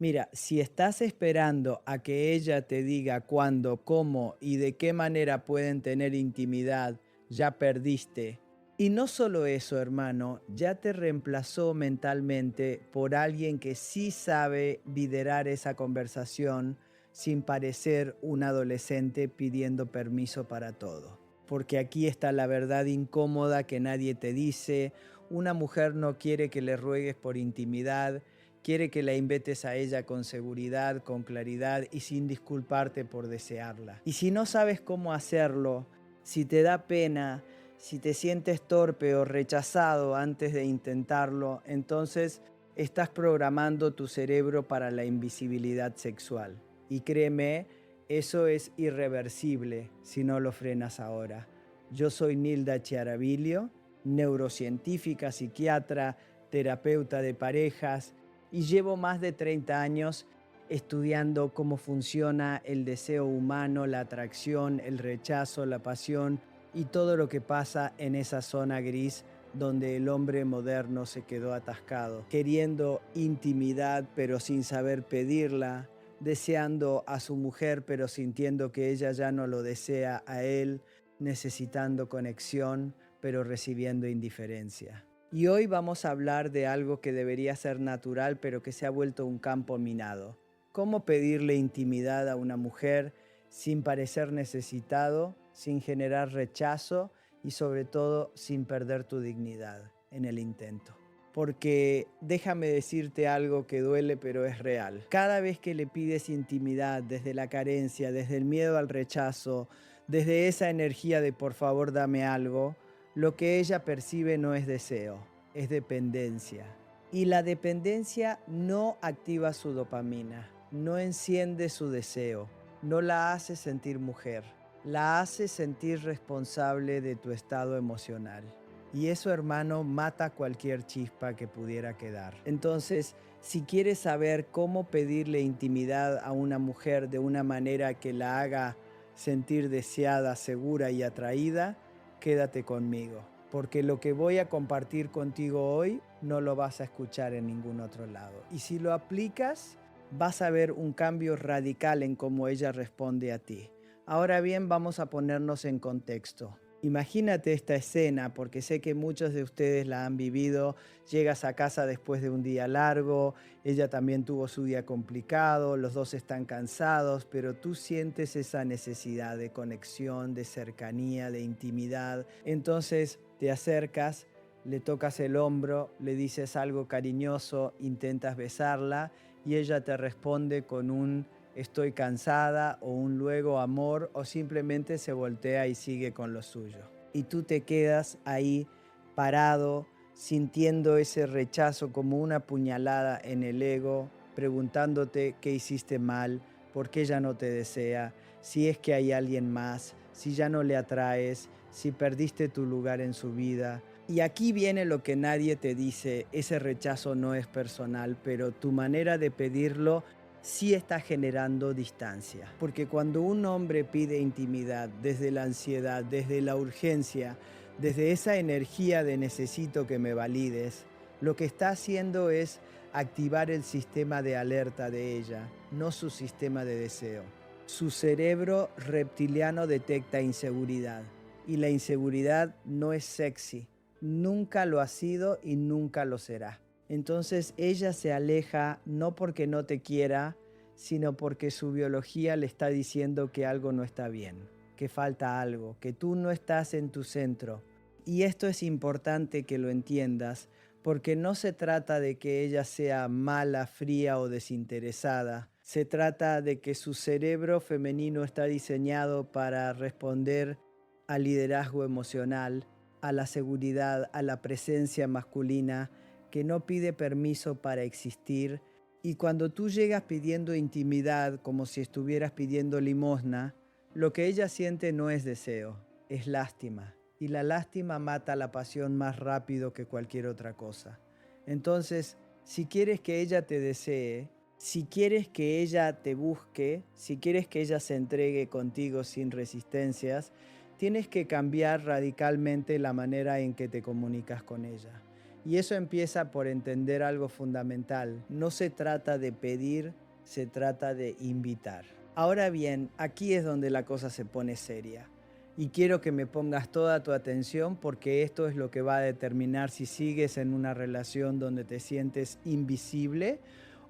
Mira, si estás esperando a que ella te diga cuándo, cómo y de qué manera pueden tener intimidad, ya perdiste. Y no solo eso, hermano, ya te reemplazó mentalmente por alguien que sí sabe liderar esa conversación sin parecer un adolescente pidiendo permiso para todo. Porque aquí está la verdad incómoda que nadie te dice. Una mujer no quiere que le ruegues por intimidad. Quiere que la invites a ella con seguridad, con claridad y sin disculparte por desearla. Y si no sabes cómo hacerlo, si te da pena, si te sientes torpe o rechazado antes de intentarlo, entonces estás programando tu cerebro para la invisibilidad sexual. Y créeme, eso es irreversible si no lo frenas ahora. Yo soy Nilda Chiarabilio, neurocientífica, psiquiatra, terapeuta de parejas, y llevo más de 30 años estudiando cómo funciona el deseo humano, la atracción, el rechazo, la pasión y todo lo que pasa en esa zona gris donde el hombre moderno se quedó atascado, queriendo intimidad pero sin saber pedirla, deseando a su mujer pero sintiendo que ella ya no lo desea a él, necesitando conexión pero recibiendo indiferencia. Y hoy vamos a hablar de algo que debería ser natural, pero que se ha vuelto un campo minado. ¿Cómo pedirle intimidad a una mujer sin parecer necesitado, sin generar rechazo y sobre todo sin perder tu dignidad en el intento? Porque déjame decirte algo que duele pero es real. Cada vez que le pides intimidad desde la carencia, desde el miedo al rechazo, desde esa energía de por favor dame algo, lo que ella percibe no es deseo, es dependencia. Y la dependencia no activa su dopamina, no enciende su deseo, no la hace sentir mujer, la hace sentir responsable de tu estado emocional. Y eso, hermano, mata cualquier chispa que pudiera quedar. Entonces, si quieres saber cómo pedirle intimidad a una mujer de una manera que la haga sentir deseada, segura y atraída, quédate conmigo, porque lo que voy a compartir contigo hoy no lo vas a escuchar en ningún otro lado. Y si lo aplicas, vas a ver un cambio radical en cómo ella responde a ti. Ahora bien, vamos a ponernos en contexto. Imagínate esta escena, porque sé que muchos de ustedes la han vivido. Llegas a casa después de un día largo, ella también tuvo su día complicado, los dos están cansados, pero tú sientes esa necesidad de conexión, de cercanía, de intimidad. Entonces te acercas, le tocas el hombro, le dices algo cariñoso, intentas besarla y ella te responde con un estoy cansada o un luego amor o simplemente se voltea y sigue con lo suyo. Y tú te quedas ahí parado, sintiendo ese rechazo como una puñalada en el ego, preguntándote qué hiciste mal, por qué ya no te desea, si es que hay alguien más, si ya no le atraes, si perdiste tu lugar en su vida. Y aquí viene lo que nadie te dice, ese rechazo no es personal, pero tu manera de pedirlo sí está generando distancia. Porque cuando un hombre pide intimidad desde la ansiedad, desde la urgencia, desde esa energía de necesito que me valides, lo que está haciendo es activar el sistema de alerta de ella, no su sistema de deseo. Su cerebro reptiliano detecta inseguridad y la inseguridad no es sexy, nunca lo ha sido y nunca lo será. Entonces ella se aleja no porque no te quiera, sino porque su biología le está diciendo que algo no está bien, que falta algo, que tú no estás en tu centro. Y esto es importante que lo entiendas, porque no se trata de que ella sea mala, fría o desinteresada. Se trata de que su cerebro femenino está diseñado para responder al liderazgo emocional, a la seguridad, a la presencia masculina, que no pide permiso para existir. Y cuando tú llegas pidiendo intimidad como si estuvieras pidiendo limosna, lo que ella siente no es deseo, es lástima. Y la lástima mata la pasión más rápido que cualquier otra cosa. Entonces, si quieres que ella te desee, si quieres que ella te busque, si quieres que ella se entregue contigo sin resistencias, tienes que cambiar radicalmente la manera en que te comunicas con ella. Y eso empieza por entender algo fundamental. No se trata de pedir, se trata de invitar. Ahora bien, aquí es donde la cosa se pone seria. Y quiero que me pongas toda tu atención porque esto es lo que va a determinar si sigues en una relación donde te sientes invisible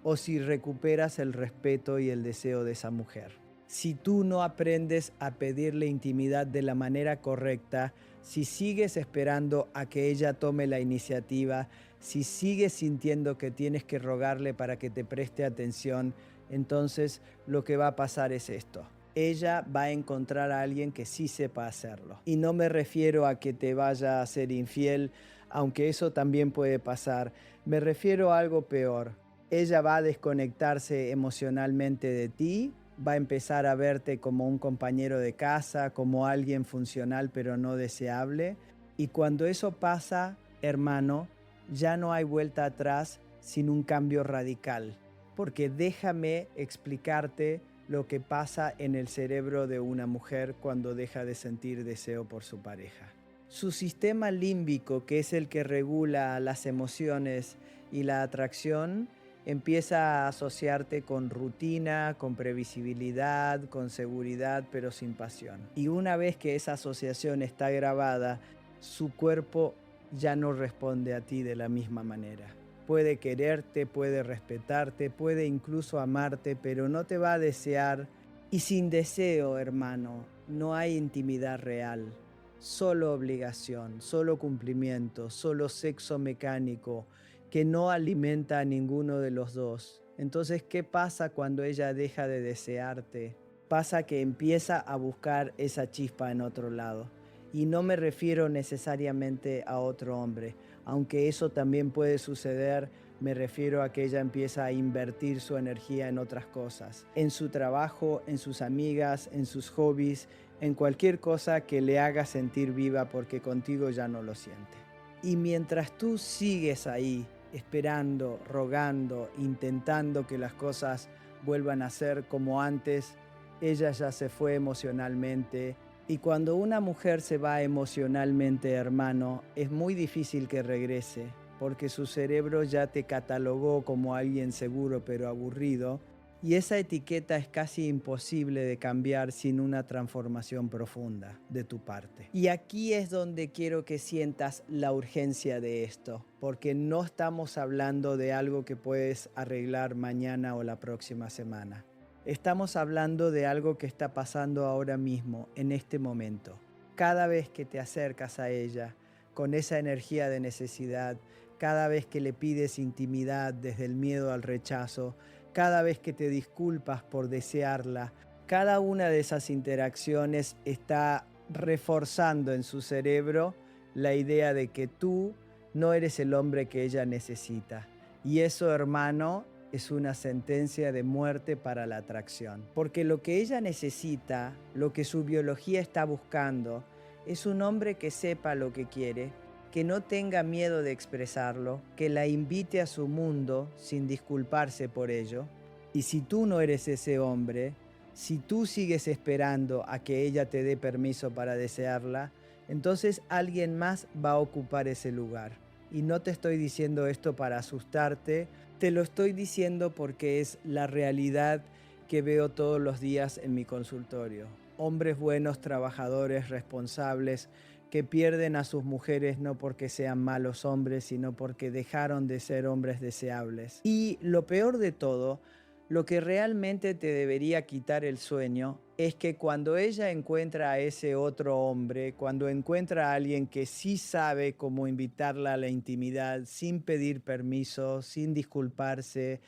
o si recuperas el respeto y el deseo de esa mujer. Si tú no aprendes a pedirle intimidad de la manera correcta, si sigues esperando a que ella tome la iniciativa, si sigues sintiendo que tienes que rogarle para que te preste atención, entonces lo que va a pasar es esto. Ella va a encontrar a alguien que sí sepa hacerlo. Y no me refiero a que te vaya a ser infiel, aunque eso también puede pasar. Me refiero a algo peor. Ella va a desconectarse emocionalmente de ti, va a empezar a verte como un compañero de casa, como alguien funcional pero no deseable. Y cuando eso pasa, hermano, ya no hay vuelta atrás sin un cambio radical. Porque déjame explicarte lo que pasa en el cerebro de una mujer cuando deja de sentir deseo por su pareja. Su sistema límbico, que es el que regula las emociones y la atracción, empieza a asociarte con rutina, con previsibilidad, con seguridad, pero sin pasión. Y una vez que esa asociación está grabada, su cuerpo ya no responde a ti de la misma manera. Puede quererte, puede respetarte, puede incluso amarte, pero no te va a desear. Y sin deseo, hermano, no hay intimidad real. Solo obligación, solo cumplimiento, solo sexo mecánico que no alimenta a ninguno de los dos. Entonces, ¿qué pasa cuando ella deja de desearte? Pasa que empieza a buscar esa chispa en otro lado. Y no me refiero necesariamente a otro hombre, aunque eso también puede suceder. Me refiero a que ella empieza a invertir su energía en otras cosas, en su trabajo, en sus amigas, en sus hobbies, en cualquier cosa que le haga sentir viva porque contigo ya no lo siente. Y mientras tú sigues ahí, esperando, rogando, intentando que las cosas vuelvan a ser como antes, ella ya se fue emocionalmente. Y cuando una mujer se va emocionalmente, hermano, es muy difícil que regrese, porque su cerebro ya te catalogó como alguien seguro pero aburrido, y esa etiqueta es casi imposible de cambiar sin una transformación profunda de tu parte. Y aquí es donde quiero que sientas la urgencia de esto, porque no estamos hablando de algo que puedes arreglar mañana o la próxima semana. Estamos hablando de algo que está pasando ahora mismo, en este momento. Cada vez que te acercas a ella con esa energía de necesidad, cada vez que le pides intimidad desde el miedo al rechazo, cada vez que te disculpas por desearla, cada una de esas interacciones está reforzando en su cerebro la idea de que tú no eres el hombre que ella necesita. Y eso, hermano, es una sentencia de muerte para la atracción. Porque lo que ella necesita, lo que su biología está buscando, es un hombre que sepa lo que quiere, que no tenga miedo de expresarlo, que la invite a su mundo sin disculparse por ello. Y si tú no eres ese hombre, si tú sigues esperando a que ella te dé permiso para desearla, entonces alguien más va a ocupar ese lugar. Y no te estoy diciendo esto para asustarte, te lo estoy diciendo porque es la realidad que veo todos los días en mi consultorio. Hombres buenos, trabajadores, responsables, que pierden a sus mujeres no porque sean malos hombres, sino porque dejaron de ser hombres deseables. Y lo peor de todo, lo que realmente te debería quitar el sueño es que cuando ella encuentra a ese otro hombre, cuando encuentra a alguien que sí sabe cómo invitarla a la intimidad sin pedir permiso, sin disculparse,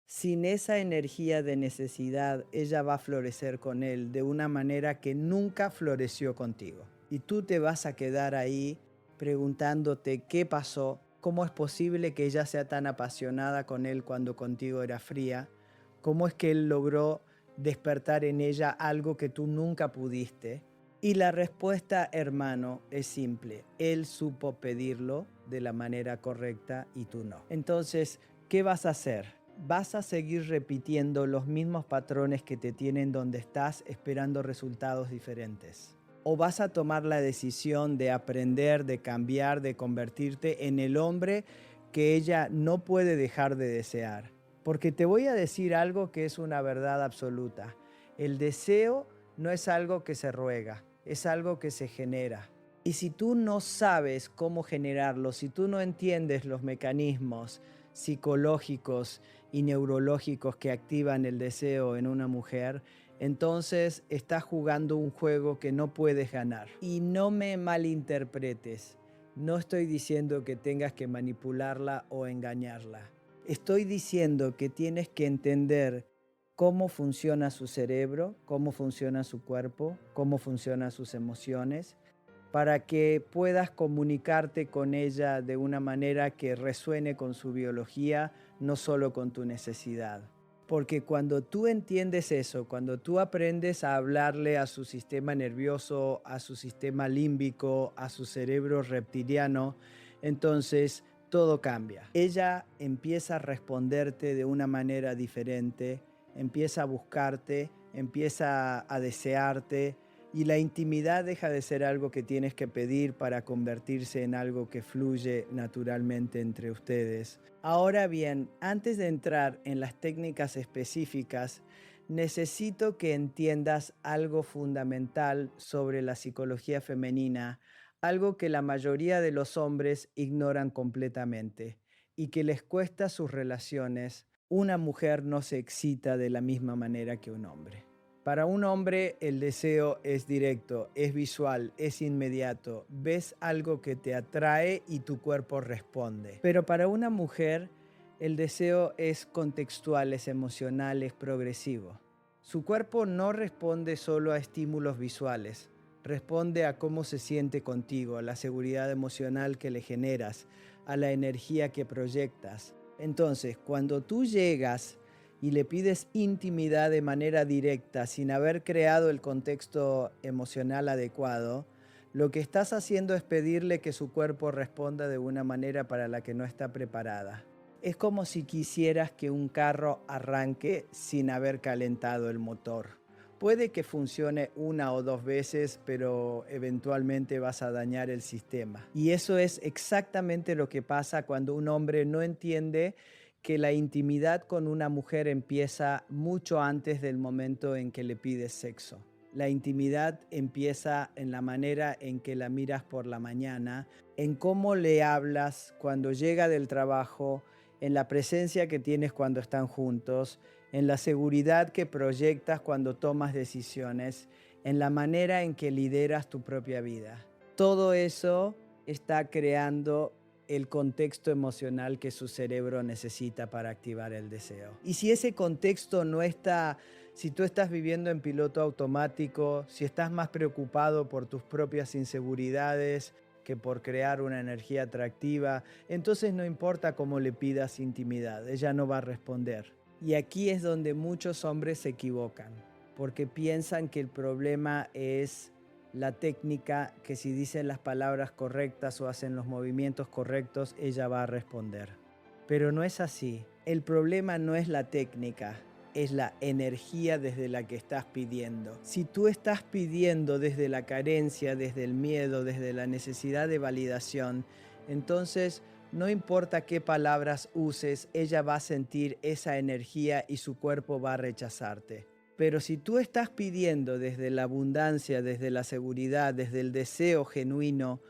sin esa energía de necesidad, ella va a florecer con él de una manera que nunca floreció contigo. Y tú te vas a quedar ahí preguntándote qué pasó, cómo es posible que ella sea tan apasionada con él cuando contigo era fría, cómo es que él logró despertar en ella algo que tú nunca pudiste. Y la respuesta, hermano, es simple. Él supo pedirlo de la manera correcta y tú no. Entonces, ¿qué vas a hacer? Vas a seguir repitiendo los mismos patrones que te tienen donde estás esperando resultados diferentes. o vas a tomar la decisión de aprender, de cambiar, de convertirte en el hombre que ella no puede dejar de desear. Porque te voy a decir algo que es una verdad absoluta. El deseo no es algo que se ruega, es algo que se genera. Y si tú no sabes cómo generarlo, si tú no entiendes los mecanismos psicológicos y neurológicos que activan el deseo en una mujer, entonces estás jugando un juego que no puedes ganar. Y no me malinterpretes, no estoy diciendo que tengas que manipularla o engañarla. Estoy diciendo que tienes que entender cómo funciona su cerebro, cómo funciona su cuerpo, cómo funcionan sus emociones, para que puedas comunicarte con ella de una manera que resuene con su biología, no solo con tu necesidad. Porque cuando tú entiendes eso, cuando tú aprendes a hablarle a su sistema nervioso, a su sistema límbico, a su cerebro reptiliano, entonces todo cambia. Ella empieza a responderte de una manera diferente, empieza a buscarte, empieza a desearte, y la intimidad deja de ser algo que tienes que pedir para convertirse en algo que fluye naturalmente entre ustedes. Ahora bien, antes de entrar en las técnicas específicas, necesito que entiendas algo fundamental sobre la psicología femenina, algo que la mayoría de los hombres ignoran completamente y que les cuesta sus relaciones. Una mujer no se excita de la misma manera que un hombre. Para un hombre el deseo es directo, es visual, es inmediato. Ves algo que te atrae y tu cuerpo responde. Pero para una mujer el deseo es contextual, es emocional, es progresivo. Su cuerpo no responde solo a estímulos visuales, responde a cómo se siente contigo, a la seguridad emocional que le generas, a la energía que proyectas. Entonces, cuando tú llegas y le pides intimidad de manera directa sin haber creado el contexto emocional adecuado, lo que estás haciendo es pedirle que su cuerpo responda de una manera para la que no está preparada. Es como si quisieras que un carro arranque sin haber calentado el motor. Puede que funcione una o dos veces, pero eventualmente vas a dañar el sistema. Y eso es exactamente lo que pasa cuando un hombre no entiende que la intimidad con una mujer empieza mucho antes del momento en que le pides sexo. La intimidad empieza en la manera en que la miras por la mañana, en cómo le hablas cuando llega del trabajo, en la presencia que tienes cuando están juntos, en la seguridad que proyectas cuando tomas decisiones, en la manera en que lideras tu propia vida. Todo eso está creando el contexto emocional que su cerebro necesita para activar el deseo. Y si ese contexto no está, si tú estás viviendo en piloto automático, si estás más preocupado por tus propias inseguridades que por crear una energía atractiva, entonces no importa cómo le pidas intimidad, ella no va a responder. Y aquí es donde muchos hombres se equivocan, porque piensan que el problema es la técnica, que si dicen las palabras correctas o hacen los movimientos correctos, ella va a responder. Pero no es así. El problema no es la técnica, es la energía desde la que estás pidiendo. Si tú estás pidiendo desde la carencia, desde el miedo, desde la necesidad de validación, entonces no importa qué palabras uses, ella va a sentir esa energía y su cuerpo va a rechazarte. Pero si tú estás pidiendo desde la abundancia, desde la seguridad, desde el deseo genuino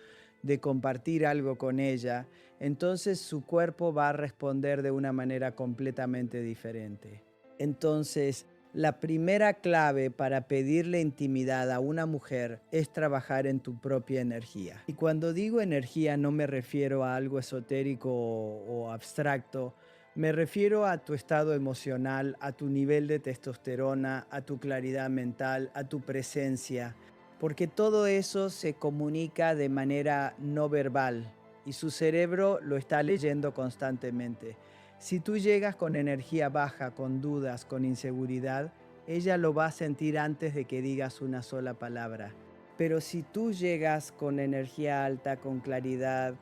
de compartir algo con ella, entonces su cuerpo va a responder de una manera completamente diferente. Entonces, la primera clave para pedirle intimidad a una mujer es trabajar en tu propia energía. Y cuando digo energía no me refiero a algo esotérico o abstracto, me refiero a tu estado emocional, a tu nivel de testosterona, a tu claridad mental, a tu presencia, porque todo eso se comunica de manera no verbal y su cerebro lo está leyendo constantemente. Si tú llegas con energía baja, con dudas, con inseguridad, ella lo va a sentir antes de que digas una sola palabra. Pero si tú llegas con energía alta, con claridad,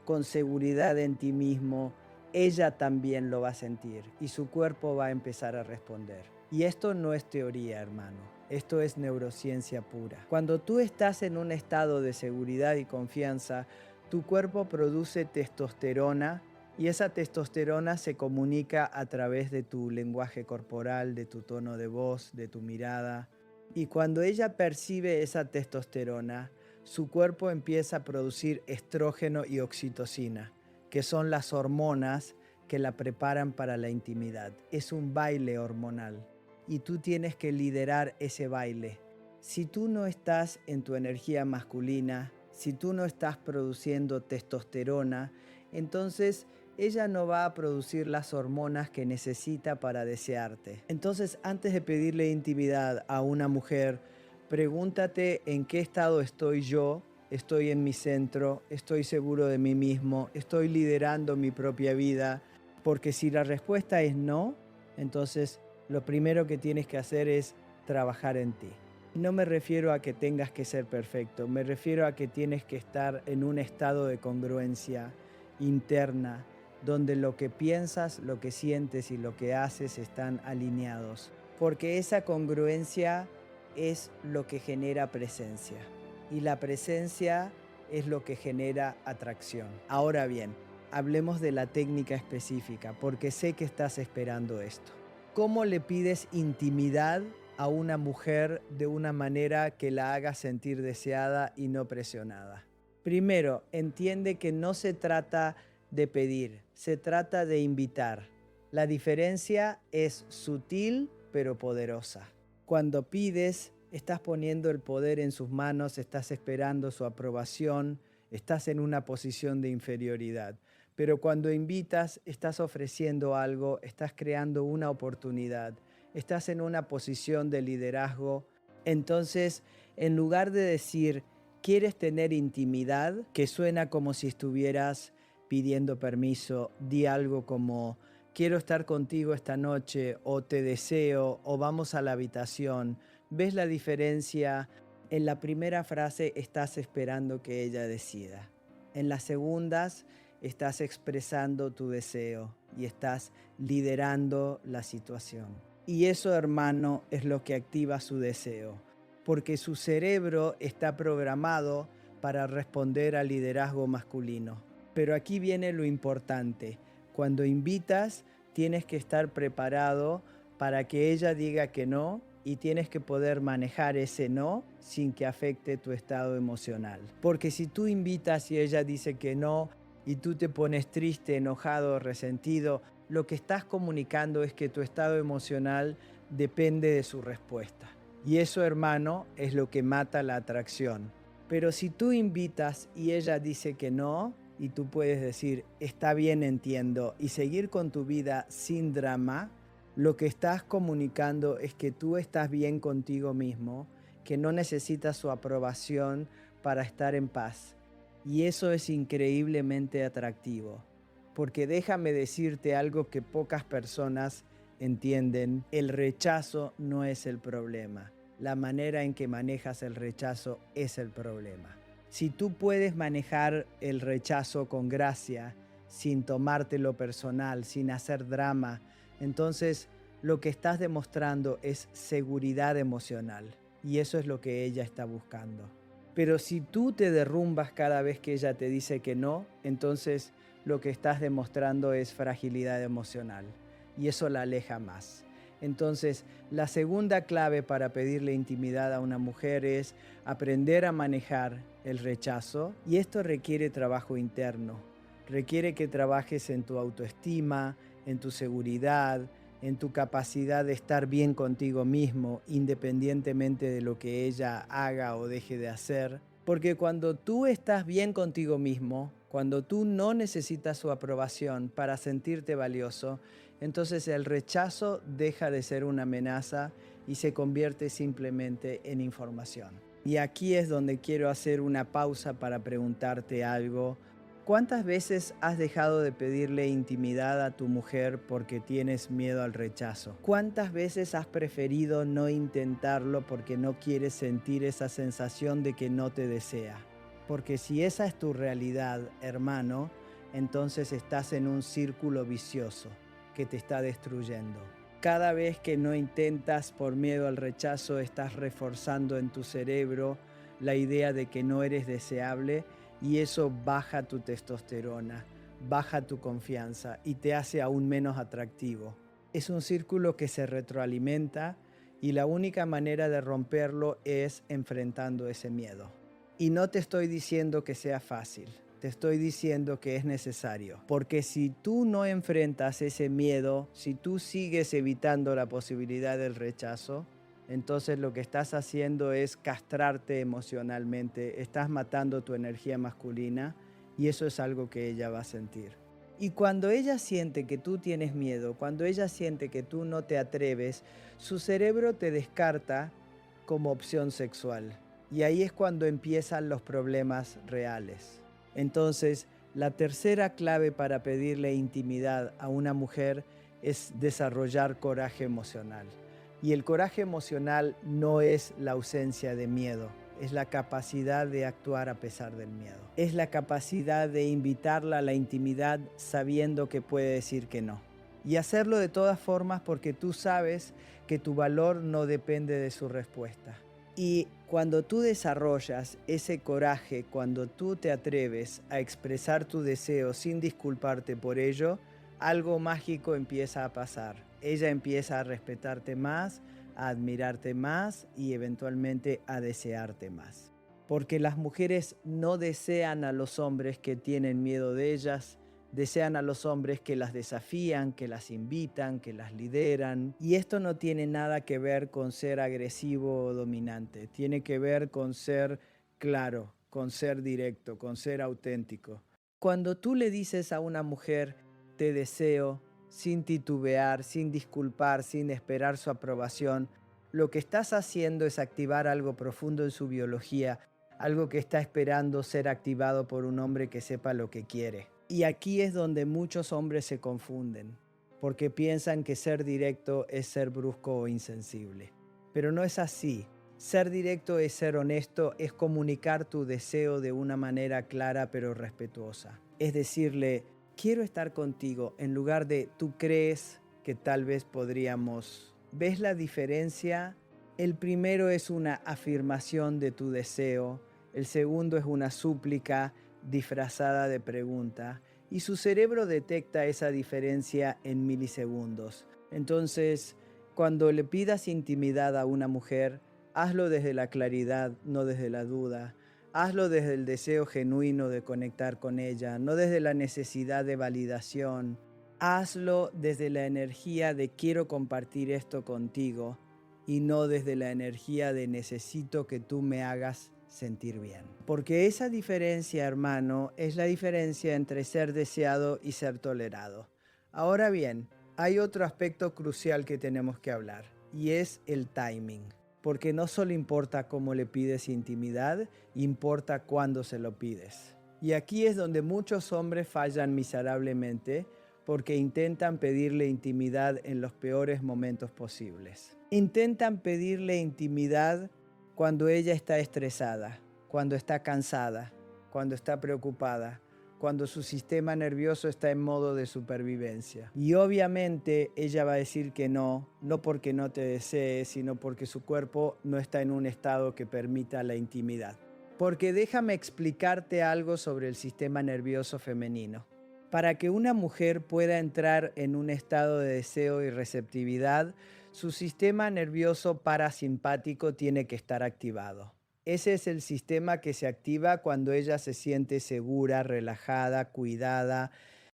con seguridad en ti mismo, ella también lo va a sentir y su cuerpo va a empezar a responder. Y esto no es teoría, hermano. Esto es neurociencia pura. Cuando tú estás en un estado de seguridad y confianza, tu cuerpo produce testosterona y esa testosterona se comunica a través de tu lenguaje corporal, de tu tono de voz, de tu mirada. Y cuando ella percibe esa testosterona, su cuerpo empieza a producir estrógeno y oxitocina, que son las hormonas que la preparan para la intimidad. Es un baile hormonal y tú tienes que liderar ese baile. Si tú no estás en tu energía masculina, si tú no estás produciendo testosterona, entonces ella no va a producir las hormonas que necesita para desearte. Entonces, antes de pedirle intimidad a una mujer, pregúntate en qué estado estoy yo. Estoy en mi centro, estoy seguro de mí mismo, estoy liderando mi propia vida. Porque si la respuesta es no, entonces lo primero que tienes que hacer es trabajar en ti. No me refiero a que tengas que ser perfecto, me refiero a que tienes que estar en un estado de congruencia interna, donde lo que piensas, lo que sientes y lo que haces están alineados. Porque esa congruencia es lo que genera presencia. Y la presencia es lo que genera atracción. Ahora bien, hablemos de la técnica específica, porque sé que estás esperando esto. ¿Cómo le pides intimidad a una mujer de una manera que la haga sentir deseada y no presionada? Primero, entiende que no se trata de pedir, se trata de invitar. La diferencia es sutil pero poderosa. Cuando pides, estás poniendo el poder en sus manos, estás esperando su aprobación, estás en una posición de inferioridad. Pero cuando invitas, estás ofreciendo algo, estás creando una oportunidad, estás en una posición de liderazgo. Entonces, en lugar de decir, ¿quieres tener intimidad?, que suena como si estuvieras pidiendo permiso, di algo como, quiero estar contigo esta noche, o te deseo, o vamos a la habitación. ¿Ves la diferencia? En la primera frase estás esperando que ella decida. En las segundas estás expresando tu deseo y estás liderando la situación. Y eso, hermano, es lo que activa su deseo, porque su cerebro está programado para responder al liderazgo masculino. Pero aquí viene lo importante. Cuando invitas, tienes que estar preparado para que ella diga que no y tienes que poder manejar ese no sin que afecte tu estado emocional. Porque si tú invitas y ella dice que no y tú te pones triste, enojado, resentido, lo que estás comunicando es que tu estado emocional depende de su respuesta. Y eso, hermano, es lo que mata la atracción. Pero si tú invitas y ella dice que no, y tú puedes decir, está bien, entiendo, y seguir con tu vida sin drama, lo que estás comunicando es que tú estás bien contigo mismo, que no necesitas su aprobación para estar en paz. Y eso es increíblemente atractivo, porque déjame decirte algo que pocas personas entienden: el rechazo no es el problema. La manera en que manejas el rechazo es el problema. Si tú puedes manejar el rechazo con gracia, sin tomártelo personal, sin hacer drama, entonces lo que estás demostrando es seguridad emocional. Y eso es lo que ella está buscando. Pero si tú te derrumbas cada vez que ella te dice que no, entonces lo que estás demostrando es fragilidad emocional. Y eso la aleja más. Entonces, la segunda clave para pedirle intimidad a una mujer es aprender a manejar el rechazo. Y esto requiere trabajo interno. Requiere que trabajes en tu autoestima, en tu seguridad, en tu capacidad de estar bien contigo mismo, independientemente de lo que ella haga o deje de hacer. Porque cuando tú estás bien contigo mismo, cuando tú no necesitas su aprobación para sentirte valioso, entonces el rechazo deja de ser una amenaza y se convierte simplemente en información. Y aquí es donde quiero hacer una pausa para preguntarte algo. ¿Cuántas veces has dejado de pedirle intimidad a tu mujer porque tienes miedo al rechazo? ¿Cuántas veces has preferido no intentarlo porque no quieres sentir esa sensación de que no te desea? Porque si esa es tu realidad, hermano, entonces estás en un círculo vicioso que te está destruyendo. Cada vez que no intentas por miedo al rechazo, estás reforzando en tu cerebro la idea de que no eres deseable y eso baja tu testosterona, baja tu confianza y te hace aún menos atractivo. Es un círculo que se retroalimenta y la única manera de romperlo es enfrentando ese miedo. Y no te estoy diciendo que sea fácil. Te estoy diciendo que es necesario, porque si tú no enfrentas ese miedo, si tú sigues evitando la posibilidad del rechazo, entonces lo que estás haciendo es castrarte emocionalmente, estás matando tu energía masculina y eso es algo que ella va a sentir. Y cuando ella siente que tú tienes miedo, cuando ella siente que tú no te atreves, su cerebro te descarta como opción sexual. Y ahí es cuando empiezan los problemas reales. Entonces, la tercera clave para pedirle intimidad a una mujer es desarrollar coraje emocional. Y el coraje emocional no es la ausencia de miedo, es la capacidad de actuar a pesar del miedo. Es la capacidad de invitarla a la intimidad sabiendo que puede decir que no. Y hacerlo de todas formas porque tú sabes que tu valor no depende de su respuesta. Y cuando tú desarrollas ese coraje, cuando tú te atreves a expresar tu deseo sin disculparte por ello, algo mágico empieza a pasar. Ella empieza a respetarte más, a admirarte más y eventualmente a desearte más. Porque las mujeres no desean a los hombres que tienen miedo de ellas, desean a los hombres que las desafían, que las invitan, que las lideran. Y esto no tiene nada que ver con ser agresivo o dominante. Tiene que ver con ser claro, con ser directo, con ser auténtico. Cuando tú le dices a una mujer, te deseo, sin titubear, sin disculpar, sin esperar su aprobación, lo que estás haciendo es activar algo profundo en su biología, algo que está esperando ser activado por un hombre que sepa lo que quiere. Y aquí es donde muchos hombres se confunden, porque piensan que ser directo es ser brusco o insensible. Pero no es así. Ser directo es ser honesto, es comunicar tu deseo de una manera clara pero respetuosa. Es decirle, quiero estar contigo, en lugar de tú crees que tal vez podríamos. ¿Ves la diferencia? El primero es una afirmación de tu deseo, el segundo es una súplica disfrazada de pregunta y su cerebro detecta esa diferencia en milisegundos. Entonces, cuando le pidas intimidad a una mujer, hazlo desde la claridad, no desde la duda. Hazlo desde el deseo genuino de conectar con ella, no desde la necesidad de validación. Hazlo desde la energía de quiero compartir esto contigo y no desde la energía de necesito que tú me hagas sentir bien. Porque esa diferencia, hermano, es la diferencia entre ser deseado y ser tolerado. Ahora bien, hay otro aspecto crucial que tenemos que hablar y es el timing. Porque no solo importa cómo le pides intimidad, importa cuándo se lo pides. Y aquí es donde muchos hombres fallan miserablemente porque intentan pedirle intimidad en los peores momentos posibles. Intentan pedirle intimidad cuando ella está estresada, cuando está cansada, cuando está preocupada, cuando su sistema nervioso está en modo de supervivencia. Y obviamente ella va a decir que no, no porque no te desee, sino porque su cuerpo no está en un estado que permita la intimidad. Porque déjame explicarte algo sobre el sistema nervioso femenino. Para que una mujer pueda entrar en un estado de deseo y receptividad, su sistema nervioso parasimpático tiene que estar activado. Ese es el sistema que se activa cuando ella se siente segura, relajada, cuidada.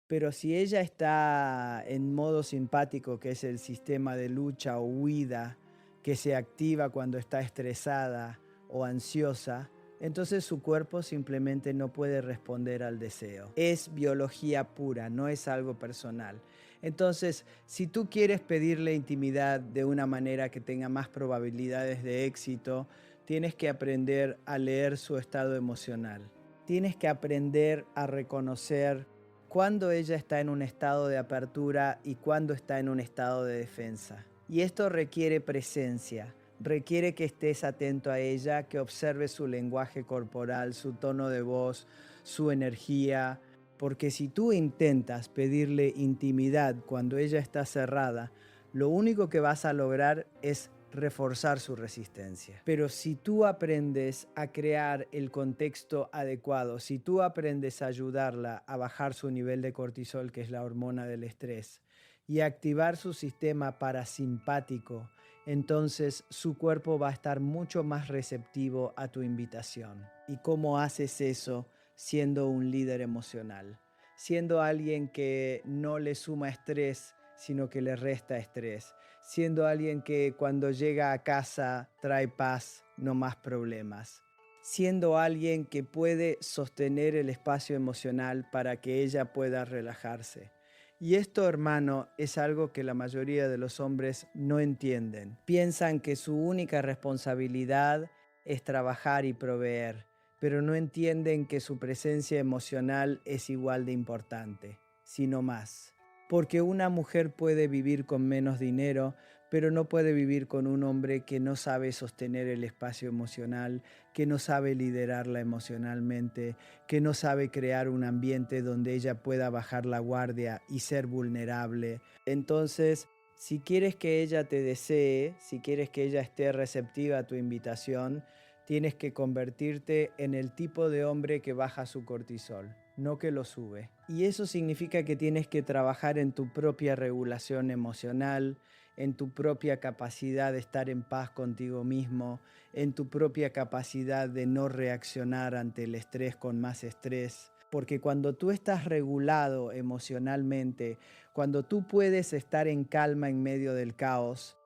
Pero si ella está en modo simpático, que es el sistema de lucha o huida, que se activa cuando está estresada o ansiosa, entonces su cuerpo simplemente no puede responder al deseo. Es biología pura, no es algo personal. Entonces, si tú quieres pedirle intimidad de una manera que tenga más probabilidades de éxito, tienes que aprender a leer su estado emocional. Tienes que aprender a reconocer cuándo ella está en un estado de apertura y cuándo está en un estado de defensa. Y esto requiere presencia. Requiere que estés atento a ella, que observes su lenguaje corporal, su tono de voz, su energía. Porque si tú intentas pedirle intimidad cuando ella está cerrada, lo único que vas a lograr es reforzar su resistencia. Pero si tú aprendes a crear el contexto adecuado, si tú aprendes a ayudarla a bajar su nivel de cortisol, que es la hormona del estrés, y activar su sistema parasimpático, entonces su cuerpo va a estar mucho más receptivo a tu invitación. ¿Y cómo haces eso? Siendo un líder emocional, siendo alguien que no le suma estrés, sino que le resta estrés, siendo alguien que cuando llega a casa trae paz, no más problemas, siendo alguien que puede sostener el espacio emocional para que ella pueda relajarse. Y esto, hermano, es algo que la mayoría de los hombres no entienden. Piensan que su única responsabilidad es trabajar y proveer, pero no entienden que su presencia emocional es igual de importante, sino más. Porque una mujer puede vivir con menos dinero, pero no puede vivir con un hombre que no sabe sostener el espacio emocional, que no sabe liderarla emocionalmente, que no sabe crear un ambiente donde ella pueda bajar la guardia y ser vulnerable. Entonces, si quieres que ella te desee, si quieres que ella esté receptiva a tu invitación, tienes que convertirte en el tipo de hombre que baja su cortisol, no que lo sube. Y eso significa que tienes que trabajar en tu propia regulación emocional, en tu propia capacidad de estar en paz contigo mismo, en tu propia capacidad de no reaccionar ante el estrés con más estrés. Porque cuando tú estás regulado emocionalmente, cuando tú puedes estar en calma en medio del caos,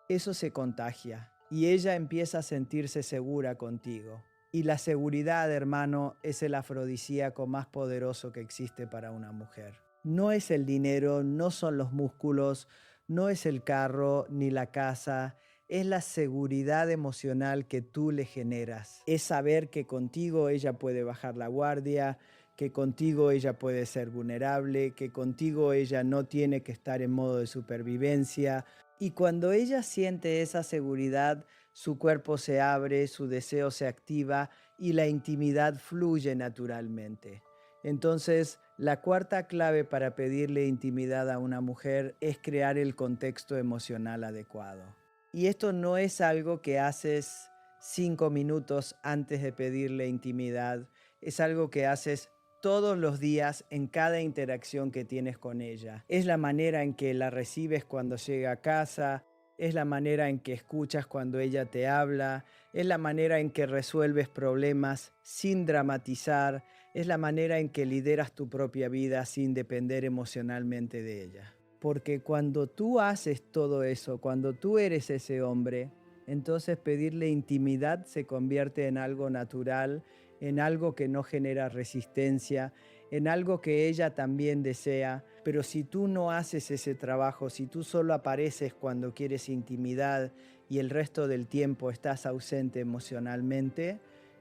eso se contagia y ella empieza a sentirse segura contigo. Y la seguridad, hermano, es el afrodisíaco más poderoso que existe para una mujer. No es el dinero, no son los músculos, no es el carro ni la casa, es la seguridad emocional que tú le generas. Es saber que contigo ella puede bajar la guardia, que contigo ella puede ser vulnerable, que contigo ella no tiene que estar en modo de supervivencia. Y cuando ella siente esa seguridad, su cuerpo se abre, su deseo se activa y la intimidad fluye naturalmente. Entonces, la cuarta clave para pedirle intimidad a una mujer es crear el contexto emocional adecuado. Y esto no es algo que haces 5 minutos antes de pedirle intimidad, es algo que haces todos los días en cada interacción que tienes con ella. Es la manera en que la recibes cuando llega a casa, es la manera en que escuchas cuando ella te habla, es la manera en que resuelves problemas sin dramatizar, es la manera en que lideras tu propia vida sin depender emocionalmente de ella. Porque cuando tú haces todo eso, cuando tú eres ese hombre, entonces pedirle intimidad se convierte en algo natural, en algo que no genera resistencia, en algo que ella también desea. Pero si tú no haces ese trabajo, si tú solo apareces cuando quieres intimidad y el resto del tiempo estás ausente emocionalmente,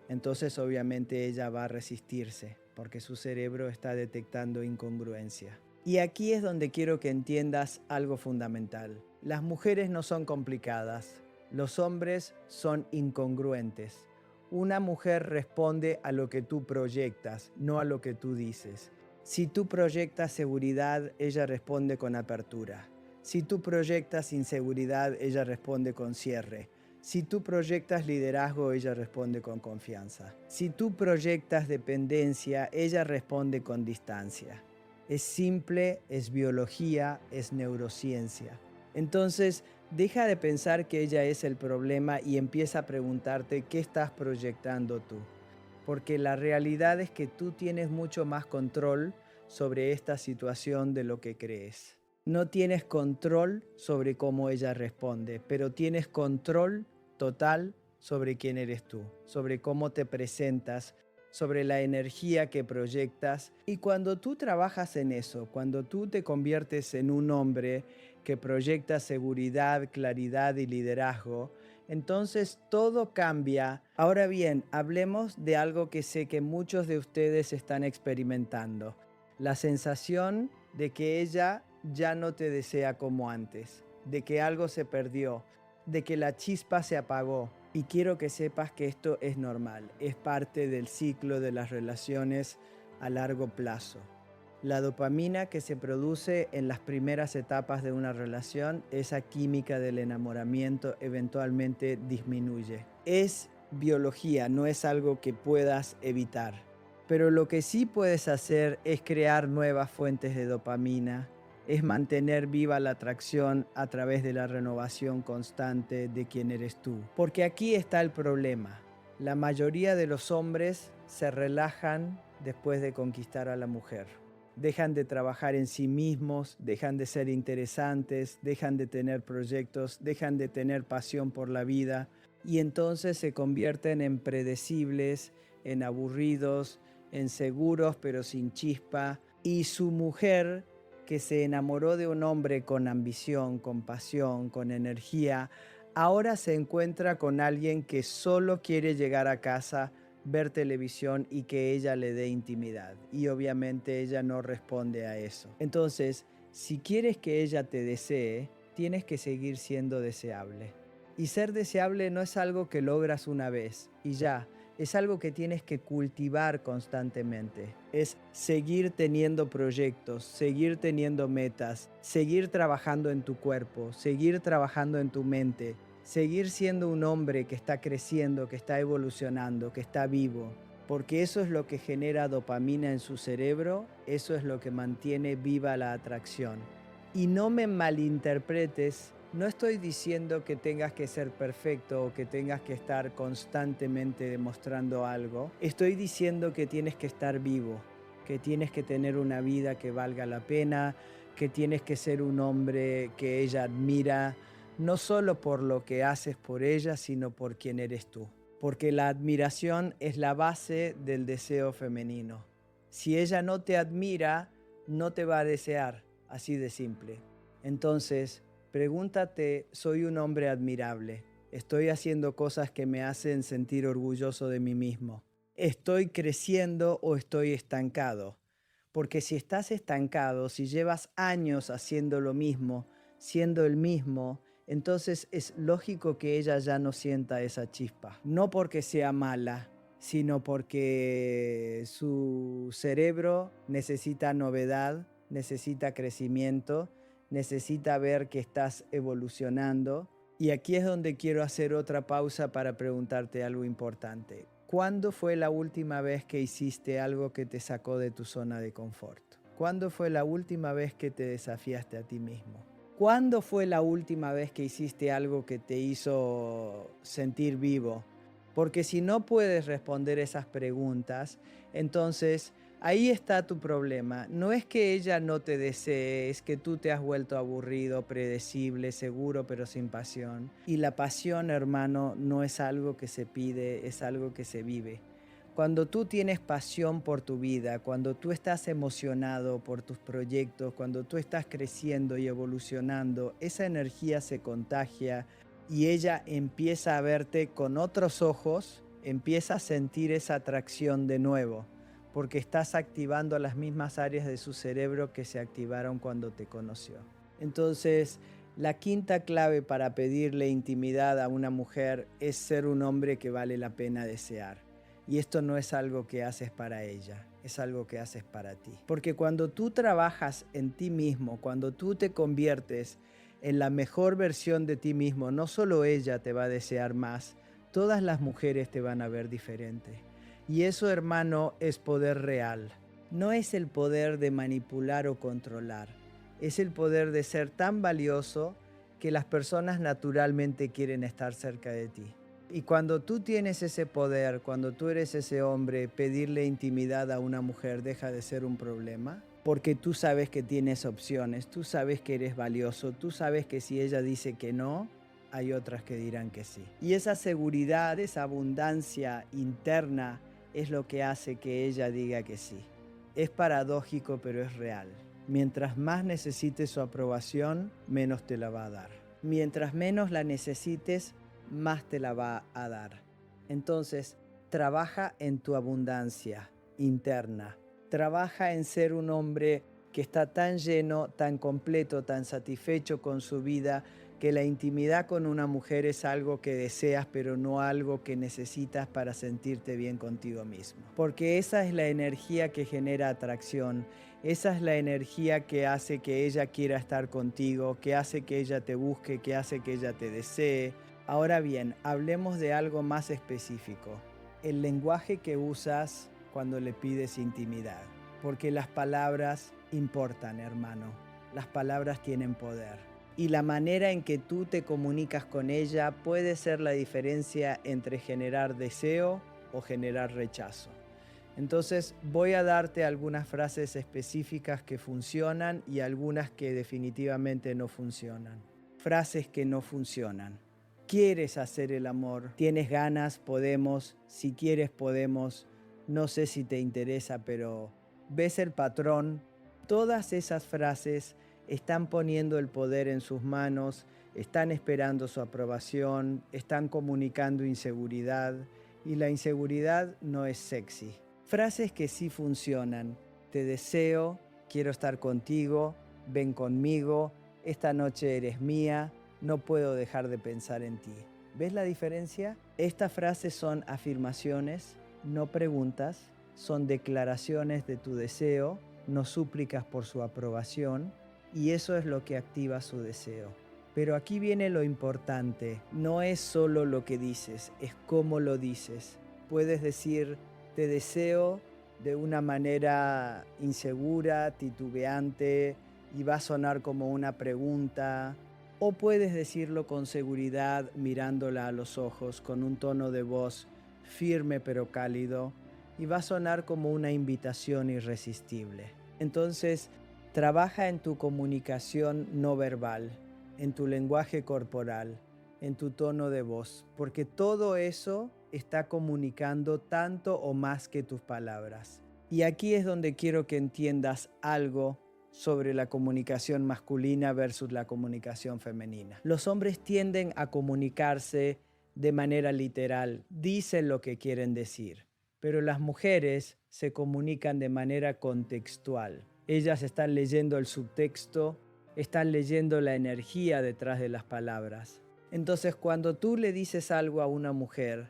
entonces obviamente ella va a resistirse porque su cerebro está detectando incongruencia. Y aquí es donde quiero que entiendas algo fundamental. Las mujeres no son complicadas, los hombres son incongruentes. Una mujer responde a lo que tú proyectas, no a lo que tú dices. Si tú proyectas seguridad, ella responde con apertura. Si tú proyectas inseguridad, ella responde con cierre. Si tú proyectas liderazgo, ella responde con confianza. Si tú proyectas dependencia, ella responde con distancia. Es simple, es biología, es neurociencia. Entonces, deja de pensar que ella es el problema y empieza a preguntarte qué estás proyectando tú. Porque la realidad es que tú tienes mucho más control sobre esta situación de lo que crees. No tienes control sobre cómo ella responde, pero tienes control total sobre quién eres tú, sobre cómo te presentas, sobre la energía que proyectas. Y cuando tú trabajas en eso, cuando tú te conviertes en un hombre que proyecta seguridad, claridad y liderazgo, entonces todo cambia. Ahora bien, hablemos de algo que sé que muchos de ustedes están experimentando. La sensación de que ella ya no te desea como antes, de que algo se perdió, de que la chispa se apagó. Y quiero que sepas que esto es normal, es parte del ciclo de las relaciones a largo plazo. La dopamina que se produce en las primeras etapas de una relación, esa química del enamoramiento eventualmente disminuye. Es biología, no es algo que puedas evitar. Pero lo que sí puedes hacer es crear nuevas fuentes de dopamina, es mantener viva la atracción a través de la renovación constante de quién eres tú. Porque aquí está el problema. La mayoría de los hombres se relajan después de conquistar a la mujer. Dejan de trabajar en sí mismos, dejan de ser interesantes, dejan de tener proyectos, dejan de tener pasión por la vida y entonces se convierten en predecibles, en aburridos, en seguros pero sin chispa. Y su mujer, que se enamoró de un hombre con ambición, con pasión, con energía, ahora se encuentra con alguien que solo quiere llegar a casa, ver televisión y que ella le dé intimidad. Y obviamente ella no responde a eso. Entonces, si quieres que ella te desee, tienes que seguir siendo deseable. Y ser deseable no es algo que logras una vez y ya, es algo que tienes que cultivar constantemente. Es seguir teniendo proyectos, seguir teniendo metas, seguir trabajando en tu cuerpo, seguir trabajando en tu mente, seguir siendo un hombre que está creciendo, que está evolucionando, que está vivo. Porque eso es lo que genera dopamina en su cerebro, eso es lo que mantiene viva la atracción. Y no me malinterpretes, no estoy diciendo que tengas que ser perfecto o que tengas que estar constantemente demostrando algo. Estoy diciendo que tienes que estar vivo, que tienes que tener una vida que valga la pena, que tienes que ser un hombre que ella admira, no solo por lo que haces por ella, sino por quién eres tú. Porque la admiración es la base del deseo femenino. Si ella no te admira, no te va a desear, así de simple. Entonces, pregúntate, ¿soy un hombre admirable? ¿Estoy haciendo cosas que me hacen sentir orgulloso de mí mismo? ¿Estoy creciendo o estoy estancado? Porque si estás estancado, si llevas años haciendo lo mismo, siendo el mismo, entonces es lógico que ella ya no sienta esa chispa. No porque sea mala, sino porque su cerebro necesita novedad, necesita crecimiento, necesita ver que estás evolucionando. Y aquí es donde quiero hacer otra pausa para preguntarte algo importante. ¿Cuándo fue la última vez que hiciste algo que te sacó de tu zona de confort? ¿Cuándo fue la última vez que te desafiaste a ti mismo? ¿Cuándo fue la última vez que hiciste algo que te hizo sentir vivo? Porque si no puedes responder esas preguntas, entonces ahí está tu problema. No es que ella no te desee, es que tú te has vuelto aburrido, predecible, seguro, pero sin pasión. Y la pasión, hermano, no es algo que se pide, es algo que se vive. Cuando tú tienes pasión por tu vida, cuando tú estás emocionado por tus proyectos, cuando tú estás creciendo y evolucionando, esa energía se contagia y ella empieza a verte con otros ojos, empieza a sentir esa atracción de nuevo, porque estás activando las mismas áreas de su cerebro que se activaron cuando te conoció. Entonces, la quinta clave para pedirle intimidad a una mujer es ser un hombre que vale la pena desear. Y esto no es algo que haces para ella, es algo que haces para ti. Porque cuando tú trabajas en ti mismo, cuando tú te conviertes en la mejor versión de ti mismo, no solo ella te va a desear más, todas las mujeres te van a ver diferente. Y eso, hermano, es poder real. No es el poder de manipular o controlar, es el poder de ser tan valioso que las personas naturalmente quieren estar cerca de ti. Y cuando tú tienes ese poder, cuando tú eres ese hombre, pedirle intimidad a una mujer deja de ser un problema, porque tú sabes que tienes opciones, tú sabes que eres valioso, tú sabes que si ella dice que no, hay otras que dirán que sí. Y esa seguridad, esa abundancia interna es lo que hace que ella diga que sí. Es paradójico, pero es real. Mientras más necesites su aprobación, menos te la va a dar. Mientras menos la necesites, más te la va a dar. Entonces, trabaja en tu abundancia interna. Trabaja en ser un hombre que está tan lleno, tan completo, tan satisfecho con su vida, que la intimidad con una mujer es algo que deseas, pero no algo que necesitas para sentirte bien contigo mismo. Porque esa es la energía que genera atracción. Esa es la energía que hace que ella quiera estar contigo, que hace que ella te busque, que hace que ella te desee. Ahora bien, hablemos de algo más específico. El lenguaje que usas cuando le pides intimidad. Porque las palabras importan, hermano. Las palabras tienen poder. Y la manera en que tú te comunicas con ella puede ser la diferencia entre generar deseo o generar rechazo. Entonces voy a darte algunas frases específicas que funcionan y algunas que definitivamente no funcionan. Frases que no funcionan. ¿Quieres hacer el amor? ¿Tienes ganas? Podemos. Si quieres, podemos. No sé si te interesa, pero ¿ves el patrón? Todas esas frases están poniendo el poder en sus manos, están esperando su aprobación, están comunicando inseguridad y la inseguridad no es sexy. Frases que sí funcionan. Te deseo, quiero estar contigo, ven conmigo, esta noche eres mía, no puedo dejar de pensar en ti. ¿Ves la diferencia? Estas frases son afirmaciones, no preguntas, son declaraciones de tu deseo, no súplicas por su aprobación, y eso es lo que activa su deseo. Pero aquí viene lo importante, no es solo lo que dices, es cómo lo dices. Puedes decir, te deseo de una manera insegura, titubeante, y va a sonar como una pregunta. O puedes decirlo con seguridad, mirándola a los ojos, con un tono de voz firme pero cálido, y va a sonar como una invitación irresistible. Entonces, trabaja en tu comunicación no verbal, en tu lenguaje corporal, en tu tono de voz, porque todo eso está comunicando tanto o más que tus palabras. Y aquí es donde quiero que entiendas algo sobre la comunicación masculina versus la comunicación femenina. Los hombres tienden a comunicarse de manera literal, dicen lo que quieren decir, pero las mujeres se comunican de manera contextual. Ellas están leyendo el subtexto, están leyendo la energía detrás de las palabras. Entonces, cuando tú le dices algo a una mujer,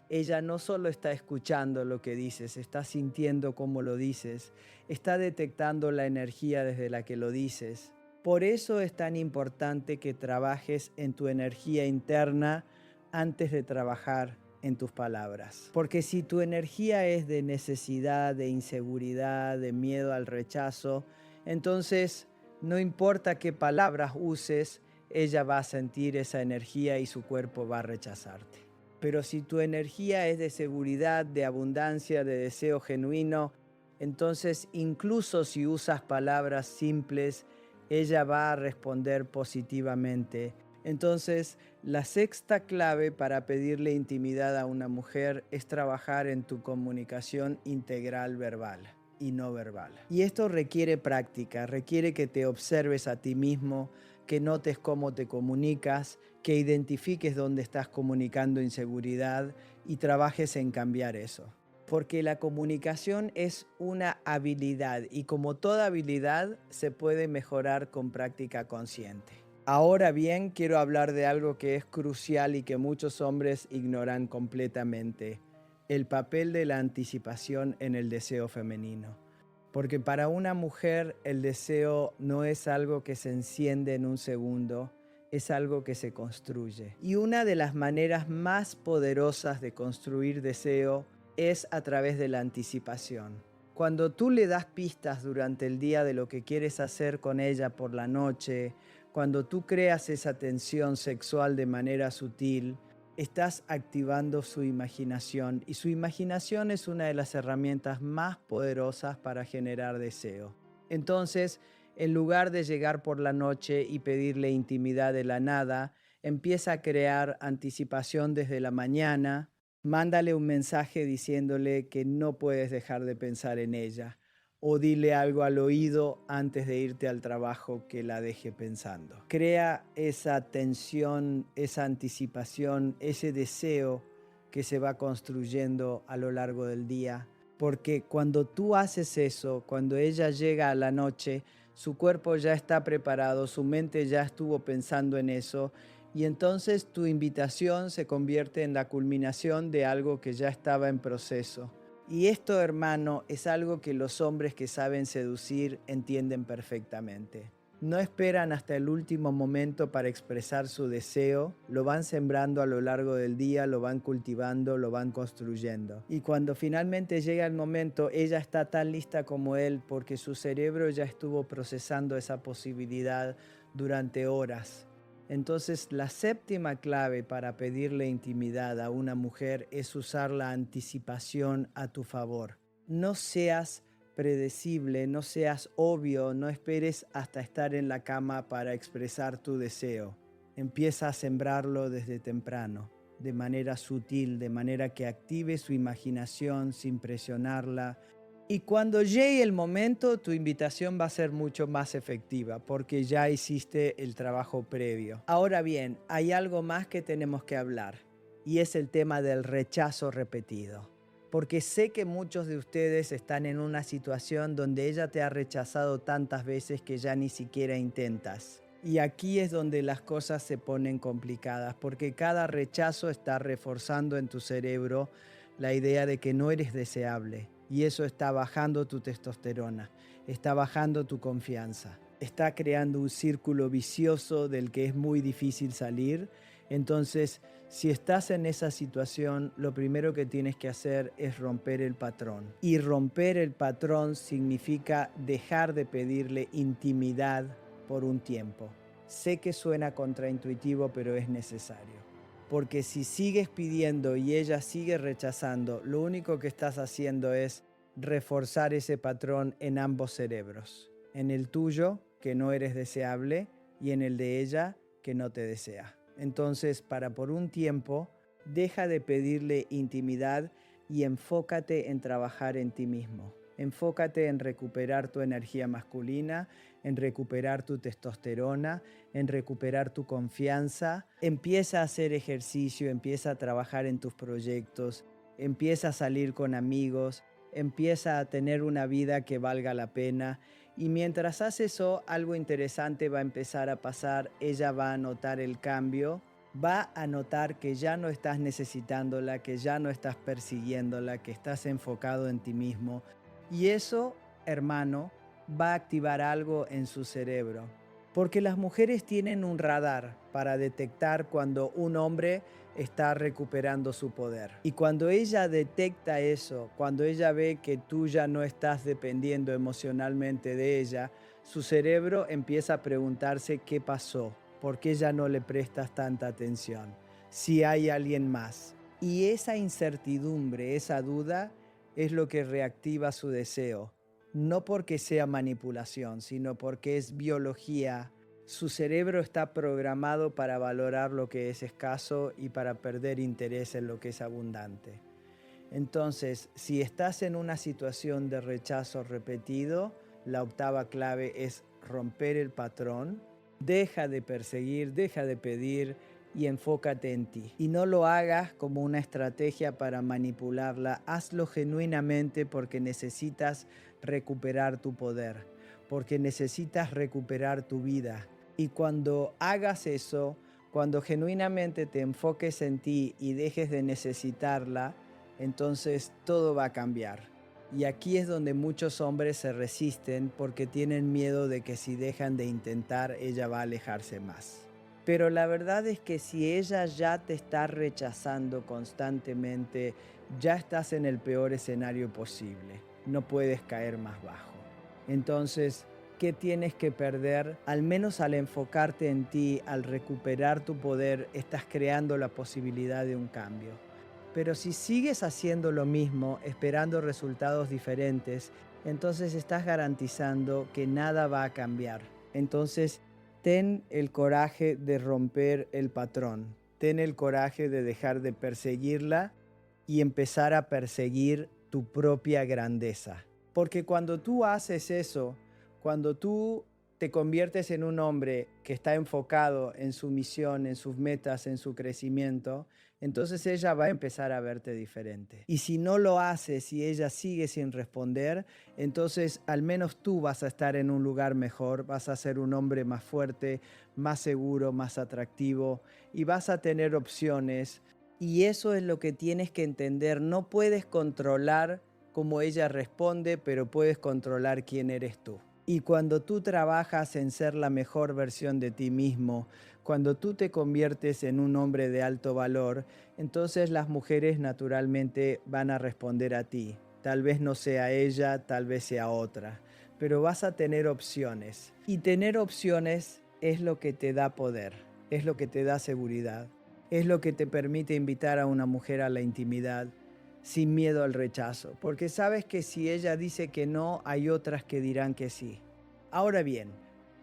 ella no solo está escuchando lo que dices, está sintiendo cómo lo dices, está detectando la energía desde la que lo dices. Por eso es tan importante que trabajes en tu energía interna antes de trabajar en tus palabras. Porque si tu energía es de necesidad, de inseguridad, de miedo al rechazo, entonces no importa qué palabras uses, ella va a sentir esa energía y su cuerpo va a rechazarte. Pero si tu energía es de seguridad, de abundancia, de deseo genuino, entonces incluso si usas palabras simples, ella va a responder positivamente. Entonces, la sexta clave para pedirle intimidad a una mujer es trabajar en tu comunicación integral verbal y no verbal. Y esto requiere práctica, requiere que te observes a ti mismo, que notes cómo te comunicas, que identifiques dónde estás comunicando inseguridad y trabajes en cambiar eso. Porque la comunicación es una habilidad y como toda habilidad se puede mejorar con práctica consciente. Ahora bien, quiero hablar de algo que es crucial y que muchos hombres ignoran completamente: el papel de la anticipación en el deseo femenino. Porque para una mujer el deseo no es algo que se enciende en un segundo, es algo que se construye. Y una de las maneras más poderosas de construir deseo es a través de la anticipación. Cuando tú le das pistas durante el día de lo que quieres hacer con ella por la noche, cuando tú creas esa tensión sexual de manera sutil, estás activando su imaginación y su imaginación es una de las herramientas más poderosas para generar deseo. Entonces, en lugar de llegar por la noche y pedirle intimidad de la nada, empieza a crear anticipación desde la mañana. Mándale un mensaje diciéndole que no puedes dejar de pensar en ella, o dile algo al oído antes de irte al trabajo que la deje pensando. Crea esa tensión, esa anticipación, ese deseo que se va construyendo a lo largo del día, porque cuando tú haces eso, cuando ella llega a la noche, su cuerpo ya está preparado, su mente ya estuvo pensando en eso, y entonces tu invitación se convierte en la culminación de algo que ya estaba en proceso. Y esto, hermano, es algo que los hombres que saben seducir entienden perfectamente. No esperan hasta el último momento para expresar su deseo, lo van sembrando a lo largo del día, lo van cultivando, lo van construyendo. Y cuando finalmente llega el momento, ella está tan lista como él porque su cerebro ya estuvo procesando esa posibilidad durante horas. Entonces, la séptima clave para pedirle intimidad a una mujer es usar la anticipación a tu favor. No seas predecible, no seas obvio, no esperes hasta estar en la cama para expresar tu deseo. Empieza a sembrarlo desde temprano, de manera sutil, de manera que active su imaginación sin presionarla. Y cuando llegue el momento, tu invitación va a ser mucho más efectiva porque ya hiciste el trabajo previo. Ahora bien, hay algo más que tenemos que hablar y es el tema del rechazo repetido. Porque sé que muchos de ustedes están en una situación donde ella te ha rechazado tantas veces que ya ni siquiera intentas. Y aquí es donde las cosas se ponen complicadas, porque cada rechazo está reforzando en tu cerebro la idea de que no eres deseable. Y eso está bajando tu testosterona, está bajando tu confianza, está creando un círculo vicioso del que es muy difícil salir. Entonces, si estás en esa situación, lo primero que tienes que hacer es romper el patrón. Y romper el patrón significa dejar de pedirle intimidad por un tiempo. Sé que suena contraintuitivo, pero es necesario. Porque si sigues pidiendo y ella sigue rechazando, lo único que estás haciendo es reforzar ese patrón en ambos cerebros. En el tuyo, que no eres deseable, y en el de ella, que no te desea. Entonces, para por un tiempo, deja de pedirle intimidad y enfócate en trabajar en ti mismo. Enfócate en recuperar tu energía masculina, en recuperar tu testosterona, en recuperar tu confianza. Empieza a hacer ejercicio, empieza a trabajar en tus proyectos, empieza a salir con amigos, empieza a tener una vida que valga la pena. Y mientras haces eso, algo interesante va a empezar a pasar. Ella va a notar el cambio, va a notar que ya no estás necesitándola, que ya no estás persiguiéndola, que estás enfocado en ti mismo. Y eso, hermano, va a activar algo en su cerebro. Porque las mujeres tienen un radar para detectar cuando un hombre está recuperando su poder. Y cuando ella detecta eso, cuando ella ve que tú ya no estás dependiendo emocionalmente de ella, su cerebro empieza a preguntarse qué pasó, por qué ya no le prestas tanta atención, si hay alguien más. Y esa incertidumbre, esa duda, es lo que reactiva su deseo. No porque sea manipulación, sino porque es biología. Su cerebro está programado para valorar lo que es escaso y para perder interés en lo que es abundante. Entonces, si estás en una situación de rechazo repetido, la octava clave es romper el patrón. Deja de perseguir, deja de pedir y enfócate en ti. Y no lo hagas como una estrategia para manipularla. Hazlo genuinamente porque necesitas recuperar tu poder, porque necesitas recuperar tu vida. Y cuando hagas eso, cuando genuinamente te enfoques en ti y dejes de necesitarla, entonces todo va a cambiar. Y aquí es donde muchos hombres se resisten porque tienen miedo de que si dejan de intentar, ella va a alejarse más. Pero la verdad es que si ella ya te está rechazando constantemente, ya estás en el peor escenario posible. No puedes caer más bajo. Entonces, ¿qué tienes que perder? Al menos al enfocarte en ti, al recuperar tu poder, estás creando la posibilidad de un cambio. Pero si sigues haciendo lo mismo, esperando resultados diferentes, entonces estás garantizando que nada va a cambiar. Entonces, ten el coraje de romper el patrón. Ten el coraje de dejar de perseguirla y empezar a perseguir tu propia grandeza. Porque cuando tú haces eso, cuando tú te conviertes en un hombre que está enfocado en su misión, en sus metas, en su crecimiento, entonces ella va a empezar a verte diferente. Y si no lo haces y ella sigue sin responder, entonces al menos tú vas a estar en un lugar mejor, vas a ser un hombre más fuerte, más seguro, más atractivo y vas a tener opciones. Y eso es lo que tienes que entender. No puedes controlar cómo ella responde, pero puedes controlar quién eres tú. Y cuando tú trabajas en ser la mejor versión de ti mismo, cuando tú te conviertes en un hombre de alto valor, entonces las mujeres naturalmente van a responder a ti. Tal vez no sea ella, tal vez sea otra, pero vas a tener opciones. Y tener opciones es lo que te da poder, es lo que te da seguridad, es lo que te permite invitar a una mujer a la intimidad sin miedo al rechazo, porque sabes que si ella dice que no, hay otras que dirán que sí. Ahora bien,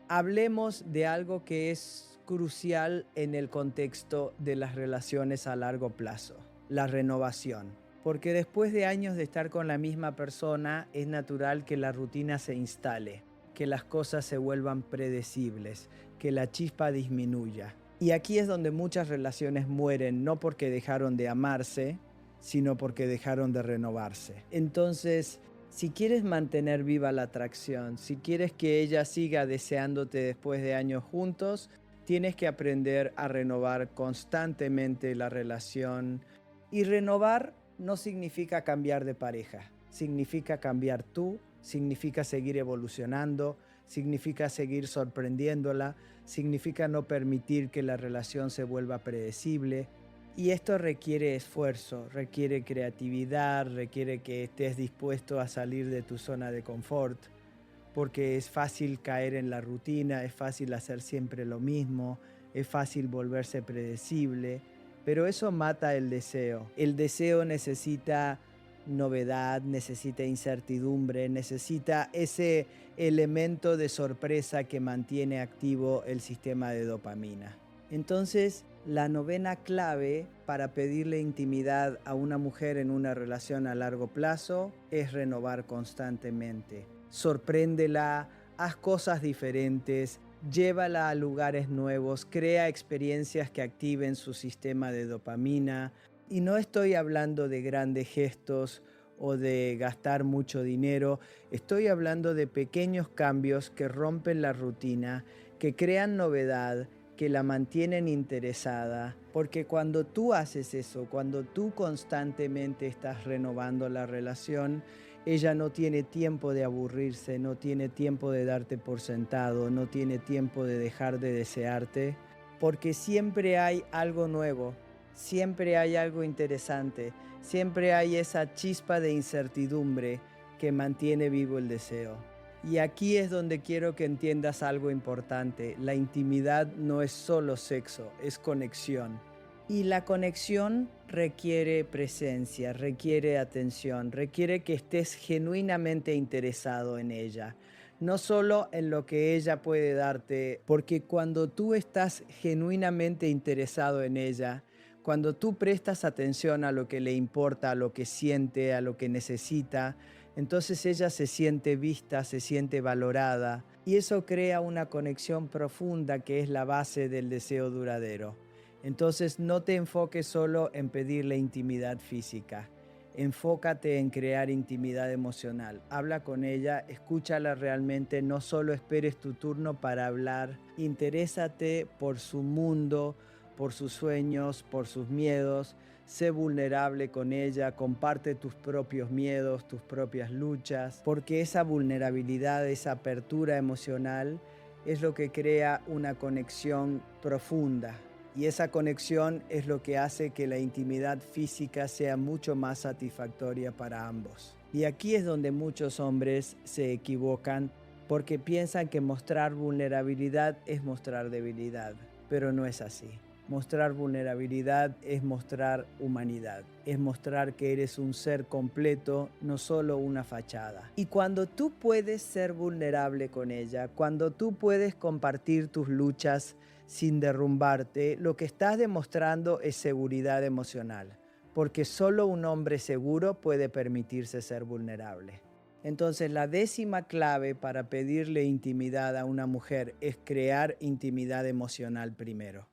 hablemos de algo que es crucial en el contexto de las relaciones a largo plazo, la renovación. Porque después de años de estar con la misma persona, es natural que la rutina se instale, que las cosas se vuelvan predecibles, que la chispa disminuya. Y aquí es donde muchas relaciones mueren, no porque dejaron de amarse, sino porque dejaron de renovarse. Entonces, si quieres mantener viva la atracción, si quieres que ella siga deseándote después de años juntos, tienes que aprender a renovar constantemente la relación. Y renovar no significa cambiar de pareja, significa cambiar tú, significa seguir evolucionando, significa seguir sorprendiéndola, significa no permitir que la relación se vuelva predecible. Y esto requiere esfuerzo, requiere creatividad, requiere que estés dispuesto a salir de tu zona de confort, porque es fácil caer en la rutina, es fácil hacer siempre lo mismo, es fácil volverse predecible, pero eso mata el deseo. El deseo necesita novedad, necesita incertidumbre, necesita ese elemento de sorpresa que mantiene activo el sistema de dopamina. Entonces, la novena clave para pedirle intimidad a una mujer en una relación a largo plazo es renovar constantemente. Sorpréndela, haz cosas diferentes, llévala a lugares nuevos, crea experiencias que activen su sistema de dopamina. Y no estoy hablando de grandes gestos o de gastar mucho dinero, estoy hablando de pequeños cambios que rompen la rutina, que crean novedad, que la mantienen interesada, porque cuando tú haces eso, cuando tú constantemente estás renovando la relación, ella no tiene tiempo de aburrirse, no tiene tiempo de darte por sentado, no tiene tiempo de dejar de desearte, porque siempre hay algo nuevo, siempre hay algo interesante, siempre hay esa chispa de incertidumbre que mantiene vivo el deseo. Y aquí es donde quiero que entiendas algo importante. La intimidad no es solo sexo, es conexión. Y la conexión requiere presencia, requiere atención, requiere que estés genuinamente interesado en ella. No solo en lo que ella puede darte, porque cuando tú estás genuinamente interesado en ella, cuando tú prestas atención a lo que le importa, a lo que siente, a lo que necesita, entonces ella se siente vista, se siente valorada y eso crea una conexión profunda que es la base del deseo duradero. Entonces no te enfoques solo en pedirle intimidad física, enfócate en crear intimidad emocional. Habla con ella, escúchala realmente, no solo esperes tu turno para hablar, interésate por su mundo, por sus sueños, por sus miedos. Sé vulnerable con ella, comparte tus propios miedos, tus propias luchas, porque esa vulnerabilidad, esa apertura emocional es lo que crea una conexión profunda. Y esa conexión es lo que hace que la intimidad física sea mucho más satisfactoria para ambos. Y aquí es donde muchos hombres se equivocan porque piensan que mostrar vulnerabilidad es mostrar debilidad, pero no es así. Mostrar vulnerabilidad es mostrar humanidad, es mostrar que eres un ser completo, no solo una fachada. Y cuando tú puedes ser vulnerable con ella, cuando tú puedes compartir tus luchas sin derrumbarte, lo que estás demostrando es seguridad emocional, porque solo un hombre seguro puede permitirse ser vulnerable. Entonces, la décima clave para pedirle intimidad a una mujer es crear intimidad emocional primero.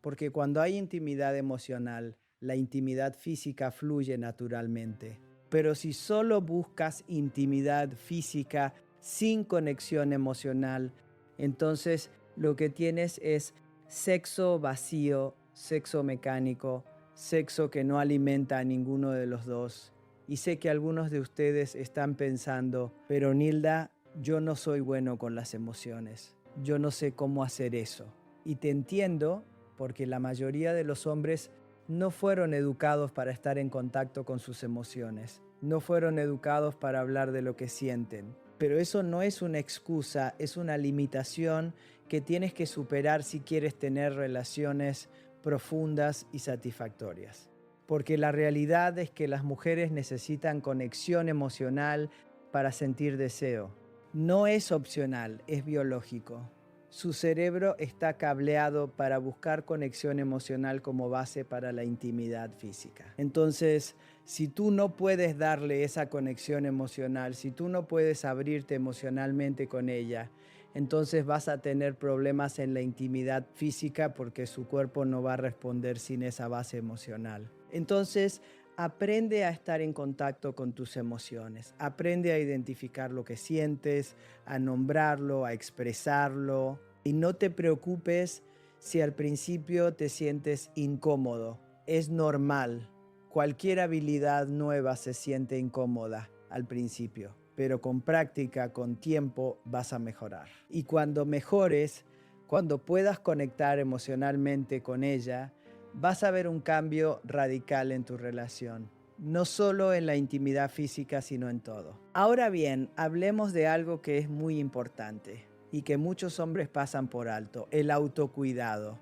Porque cuando hay intimidad emocional, la intimidad física fluye naturalmente. Pero si solo buscas intimidad física sin conexión emocional, entonces lo que tienes es sexo vacío, sexo mecánico, sexo que no alimenta a ninguno de los dos. Y sé que algunos de ustedes están pensando, pero Nilda, yo no soy bueno con las emociones. Yo no sé cómo hacer eso. Y te entiendo porque la mayoría de los hombres no fueron educados para estar en contacto con sus emociones. No fueron educados para hablar de lo que sienten. Pero eso no es una excusa, es una limitación que tienes que superar si quieres tener relaciones profundas y satisfactorias. Porque la realidad es que las mujeres necesitan conexión emocional para sentir deseo. No es opcional, es biológico. Su cerebro está cableado para buscar conexión emocional como base para la intimidad física. Entonces, si tú no puedes darle esa conexión emocional, si tú no puedes abrirte emocionalmente con ella, entonces vas a tener problemas en la intimidad física porque su cuerpo no va a responder sin esa base emocional. Entonces, aprende a estar en contacto con tus emociones. Aprende a identificar lo que sientes, a nombrarlo, a expresarlo. Y no te preocupes si al principio te sientes incómodo. Es normal. Cualquier habilidad nueva se siente incómoda al principio, pero con práctica, con tiempo, vas a mejorar. Y cuando mejores, cuando puedas conectar emocionalmente con ella, vas a ver un cambio radical en tu relación, no solo en la intimidad física, sino en todo. Ahora bien, hablemos de algo que es muy importante y que muchos hombres pasan por alto, el autocuidado.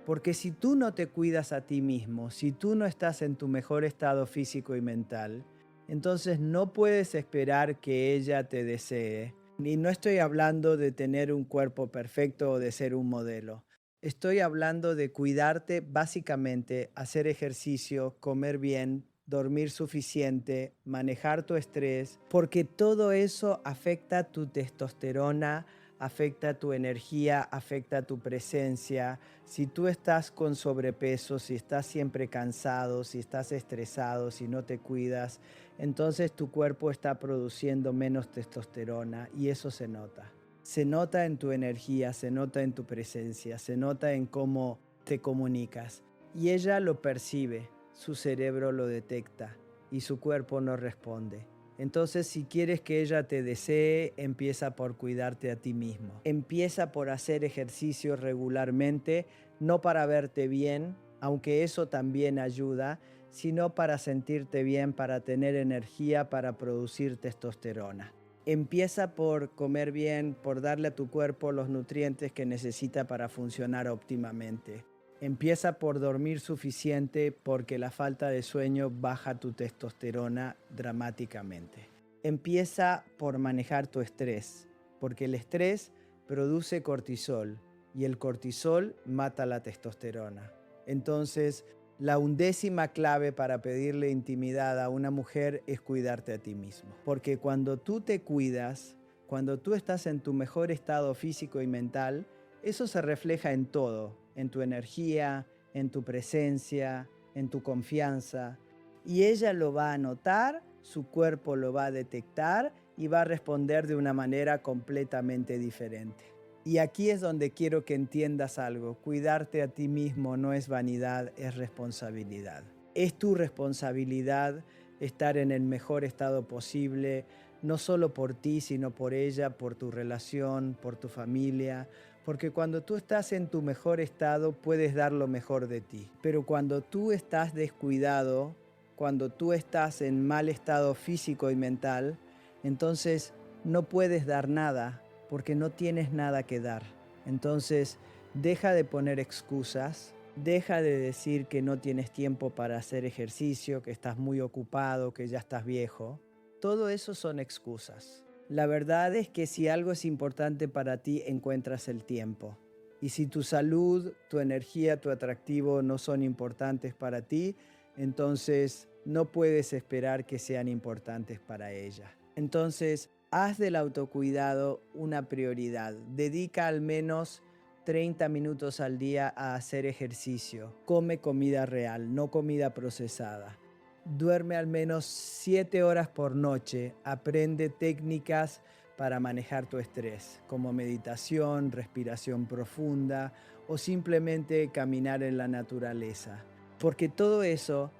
Porque si tú no te cuidas a ti mismo, si tú no estás en tu mejor estado físico y mental, entonces no puedes esperar que ella te desee. Y no estoy hablando de tener un cuerpo perfecto o de ser un modelo. Estoy hablando de cuidarte básicamente, hacer ejercicio, comer bien, dormir suficiente, manejar tu estrés, porque todo eso afecta tu testosterona, afecta tu energía, afecta tu presencia. Si tú estás con sobrepeso, si estás siempre cansado, si estás estresado, si no te cuidas, entonces tu cuerpo está produciendo menos testosterona y eso se nota. Se nota en tu energía, se nota en tu presencia, se nota en cómo te comunicas. Y ella lo percibe, su cerebro lo detecta y su cuerpo no responde. Entonces, si quieres que ella te desee, empieza por cuidarte a ti mismo. Empieza por hacer ejercicio regularmente, no para verte bien, aunque eso también ayuda, sino para sentirte bien, para tener energía, para producir testosterona. Empieza por comer bien, por darle a tu cuerpo los nutrientes que necesita para funcionar óptimamente. Empieza por dormir suficiente porque la falta de sueño baja tu testosterona dramáticamente. Empieza por manejar tu estrés, porque el estrés produce cortisol y el cortisol mata la testosterona. Entonces, la 11ª clave para pedirle intimidad a una mujer es cuidarte a ti mismo. Porque cuando tú te cuidas, cuando tú estás en tu mejor estado físico y mental, eso se refleja en todo, en tu energía, en tu presencia, en tu confianza. Y ella lo va a notar, su cuerpo lo va a detectar y va a responder de una manera completamente diferente. Y aquí es donde quiero que entiendas algo. Cuidarte a ti mismo no es vanidad, es responsabilidad. Es tu responsabilidad estar en el mejor estado posible, no solo por ti, sino por ella, por tu relación, por tu familia. Porque cuando tú estás en tu mejor estado, puedes dar lo mejor de ti. Pero cuando tú estás descuidado, cuando tú estás en mal estado físico y mental, entonces no puedes dar nada porque no tienes nada que dar. Entonces, deja de poner excusas, deja de decir que no tienes tiempo para hacer ejercicio, que estás muy ocupado, que ya estás viejo. Todo eso son excusas. La verdad es que si algo es importante para ti, encuentras el tiempo. Y si tu salud, tu energía, tu atractivo no son importantes para ti, entonces no puedes esperar que sean importantes para ella. Entonces, haz del autocuidado una prioridad. Dedica al menos 30 minutos al día a hacer ejercicio. Come comida real, no comida procesada. Duerme al menos 7 horas por noche. Aprende técnicas para manejar tu estrés, como meditación, respiración profunda o simplemente caminar en la naturaleza. Porque todo eso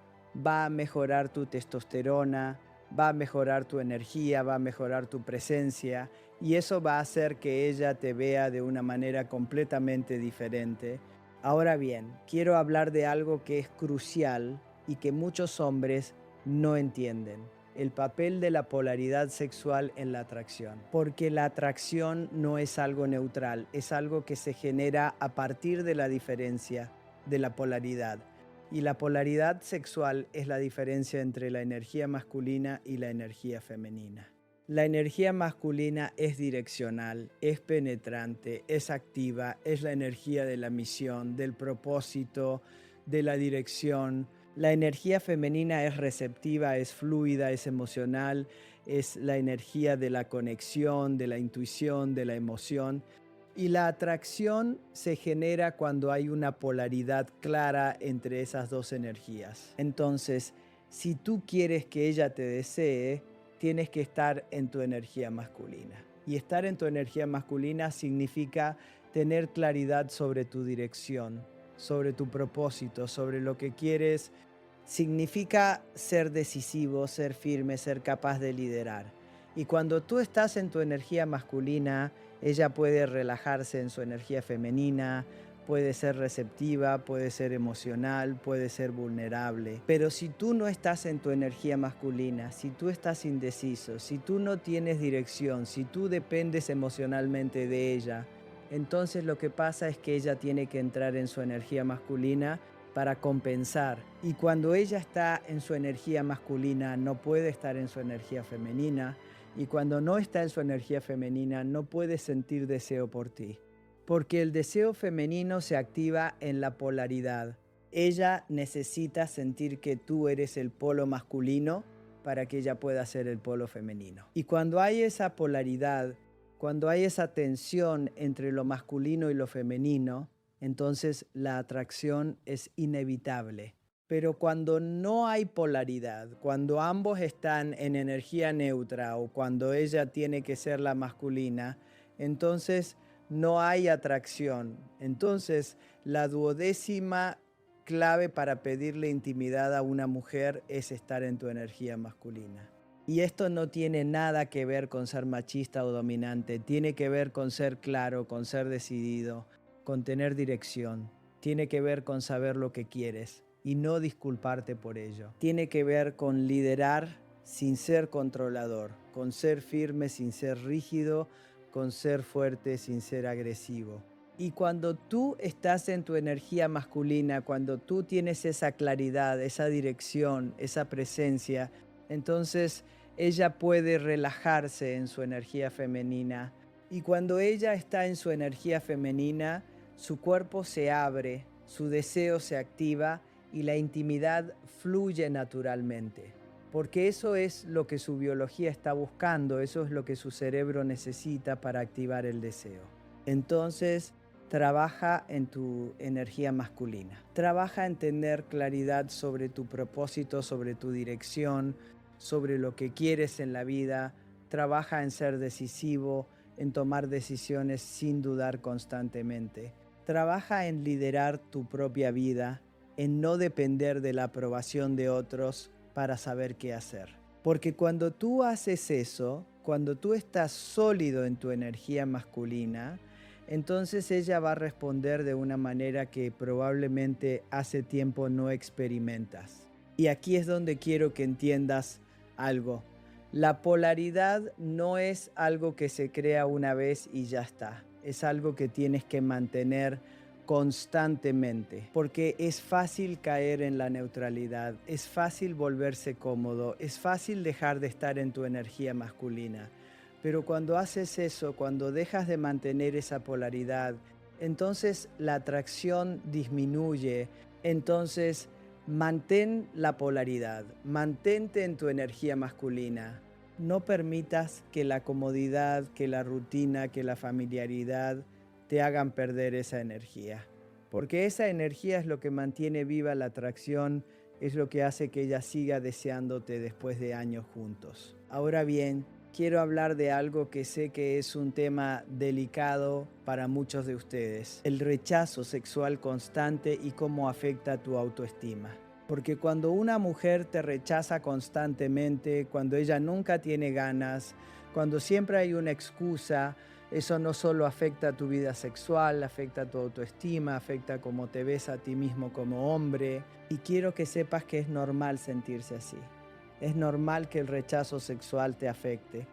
va a mejorar tu testosterona, va a mejorar tu energía, va a mejorar tu presencia y eso va a hacer que ella te vea de una manera completamente diferente. Ahora bien, quiero hablar de algo que es crucial y que muchos hombres no entienden: el papel de la polaridad sexual en la atracción. Porque la atracción no es algo neutral, es algo que se genera a partir de la diferencia de la polaridad. Y la polaridad sexual es la diferencia entre la energía masculina y la energía femenina. La energía masculina es direccional, es penetrante, es activa, es la energía de la misión, del propósito, de la dirección. La energía femenina es receptiva, es fluida, es emocional, es la energía de la conexión, de la intuición, de la emoción. Y la atracción se genera cuando hay una polaridad clara entre esas dos energías. Entonces, si tú quieres que ella te desee, tienes que estar en tu energía masculina. Y estar en tu energía masculina significa tener claridad sobre tu dirección, sobre tu propósito, sobre lo que quieres. Significa ser decisivo, ser firme, ser capaz de liderar. Y cuando tú estás en tu energía masculina, ella puede relajarse en su energía femenina, puede ser receptiva, puede ser emocional, puede ser vulnerable. Pero si tú no estás en tu energía masculina, si tú estás indeciso, si tú no tienes dirección, si tú dependes emocionalmente de ella, entonces lo que pasa es que ella tiene que entrar en su energía masculina para compensar. Y cuando ella está en su energía masculina, no puede estar en su energía femenina. Y cuando no está en su energía femenina, no puede sentir deseo por ti. Porque el deseo femenino se activa en la polaridad. Ella necesita sentir que tú eres el polo masculino para que ella pueda ser el polo femenino. Y cuando hay esa polaridad, cuando hay esa tensión entre lo masculino y lo femenino, entonces la atracción es inevitable. Pero cuando no hay polaridad, cuando ambos están en energía neutra o cuando ella tiene que ser la masculina, entonces no hay atracción. Entonces la duodécima clave para pedirle intimidad a una mujer es estar en tu energía masculina. Y esto no tiene nada que ver con ser machista o dominante, tiene que ver con ser claro, con ser decidido, con tener dirección. Tiene que ver con saber lo que quieres y no disculparte por ello. Tiene que ver con liderar sin ser controlador, con ser firme sin ser rígido, con ser fuerte sin ser agresivo. Y cuando tú estás en tu energía masculina, cuando tú tienes esa claridad, esa dirección, esa presencia, entonces ella puede relajarse en su energía femenina. Y cuando ella está en su energía femenina, su cuerpo se abre, su deseo se activa y la intimidad fluye naturalmente. Porque eso es lo que su biología está buscando, eso es lo que su cerebro necesita para activar el deseo. Entonces, trabaja en tu energía masculina. Trabaja en tener claridad sobre tu propósito, sobre tu dirección, sobre lo que quieres en la vida. Trabaja en ser decisivo, en tomar decisiones sin dudar constantemente. Trabaja en liderar tu propia vida, en no depender de la aprobación de otros para saber qué hacer. Porque cuando tú haces eso, cuando tú estás sólido en tu energía masculina, entonces ella va a responder de una manera que probablemente hace tiempo no experimentas. Y aquí es donde quiero que entiendas algo. La polaridad no es algo que se crea una vez y ya está. Es algo que tienes que mantener constantemente, porque es fácil caer en la neutralidad, es fácil volverse cómodo, es fácil dejar de estar en tu energía masculina. Pero cuando haces eso, cuando dejas de mantener esa polaridad, entonces la atracción disminuye. Entonces mantén la polaridad, mantente en tu energía masculina. No permitas que la comodidad, que la rutina, que la familiaridad te hagan perder esa energía. Porque esa energía es lo que mantiene viva la atracción, es lo que hace que ella siga deseándote después de años juntos. Ahora bien, quiero hablar de algo que sé que es un tema delicado para muchos de ustedes: el rechazo sexual constante y cómo afecta tu autoestima. Porque cuando una mujer te rechaza constantemente, cuando ella nunca tiene ganas, cuando siempre hay una excusa, eso no solo afecta a tu vida sexual, afecta a tu autoestima, afecta a cómo te ves a ti mismo como hombre. Y quiero que sepas que es normal sentirse así. Es normal que el rechazo sexual te afecte,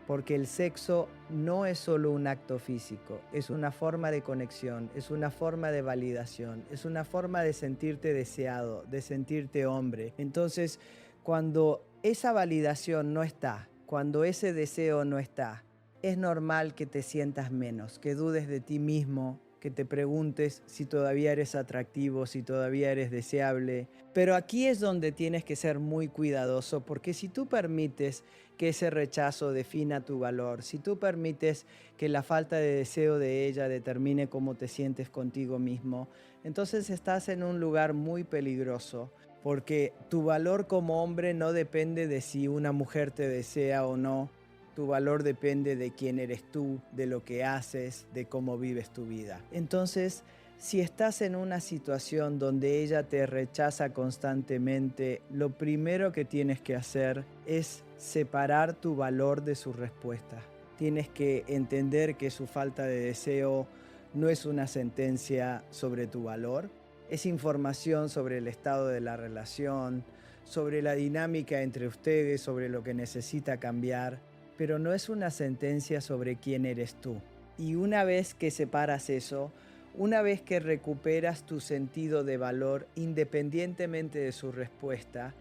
porque el sexo no es solo un acto físico, es una forma de conexión, es una forma de validación, es una forma de sentirte deseado, de sentirte hombre. Entonces, cuando esa validación no está, cuando ese deseo no está, es normal que te sientas menos, que dudes de ti mismo, que te preguntes si todavía eres atractivo, si todavía eres deseable. Pero aquí es donde tienes que ser muy cuidadoso, porque si tú permites que ese rechazo defina tu valor, si tú permites que la falta de deseo de ella determine cómo te sientes contigo mismo, entonces estás en un lugar muy peligroso, porque tu valor como hombre no depende de si una mujer te desea o no. Tu valor depende de quién eres tú, de lo que haces, de cómo vives tu vida. Entonces, si estás en una situación donde ella te rechaza constantemente, lo primero que tienes que hacer es separar tu valor de su respuesta. Tienes que entender que su falta de deseo no es una sentencia sobre tu valor, es información sobre el estado de la relación, sobre la dinámica entre ustedes, sobre lo que necesita cambiar, pero no es una sentencia sobre quién eres tú. Y una vez que separas eso, una vez que recuperas tu sentido de valor independientemente de su respuesta,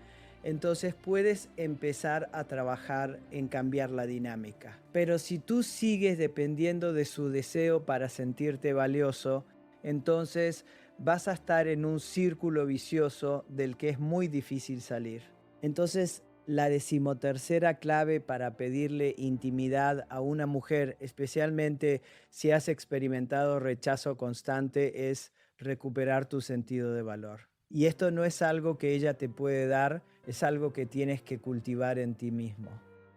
entonces puedes empezar a trabajar en cambiar la dinámica. Pero si tú sigues dependiendo de su deseo para sentirte valioso, entonces vas a estar en un círculo vicioso del que es muy difícil salir. Entonces, la decimotercera clave para pedirle intimidad a una mujer, especialmente si has experimentado rechazo constante, es recuperar tu sentido de valor. Y esto no es algo que ella te puede dar, es algo que tienes que cultivar en ti mismo.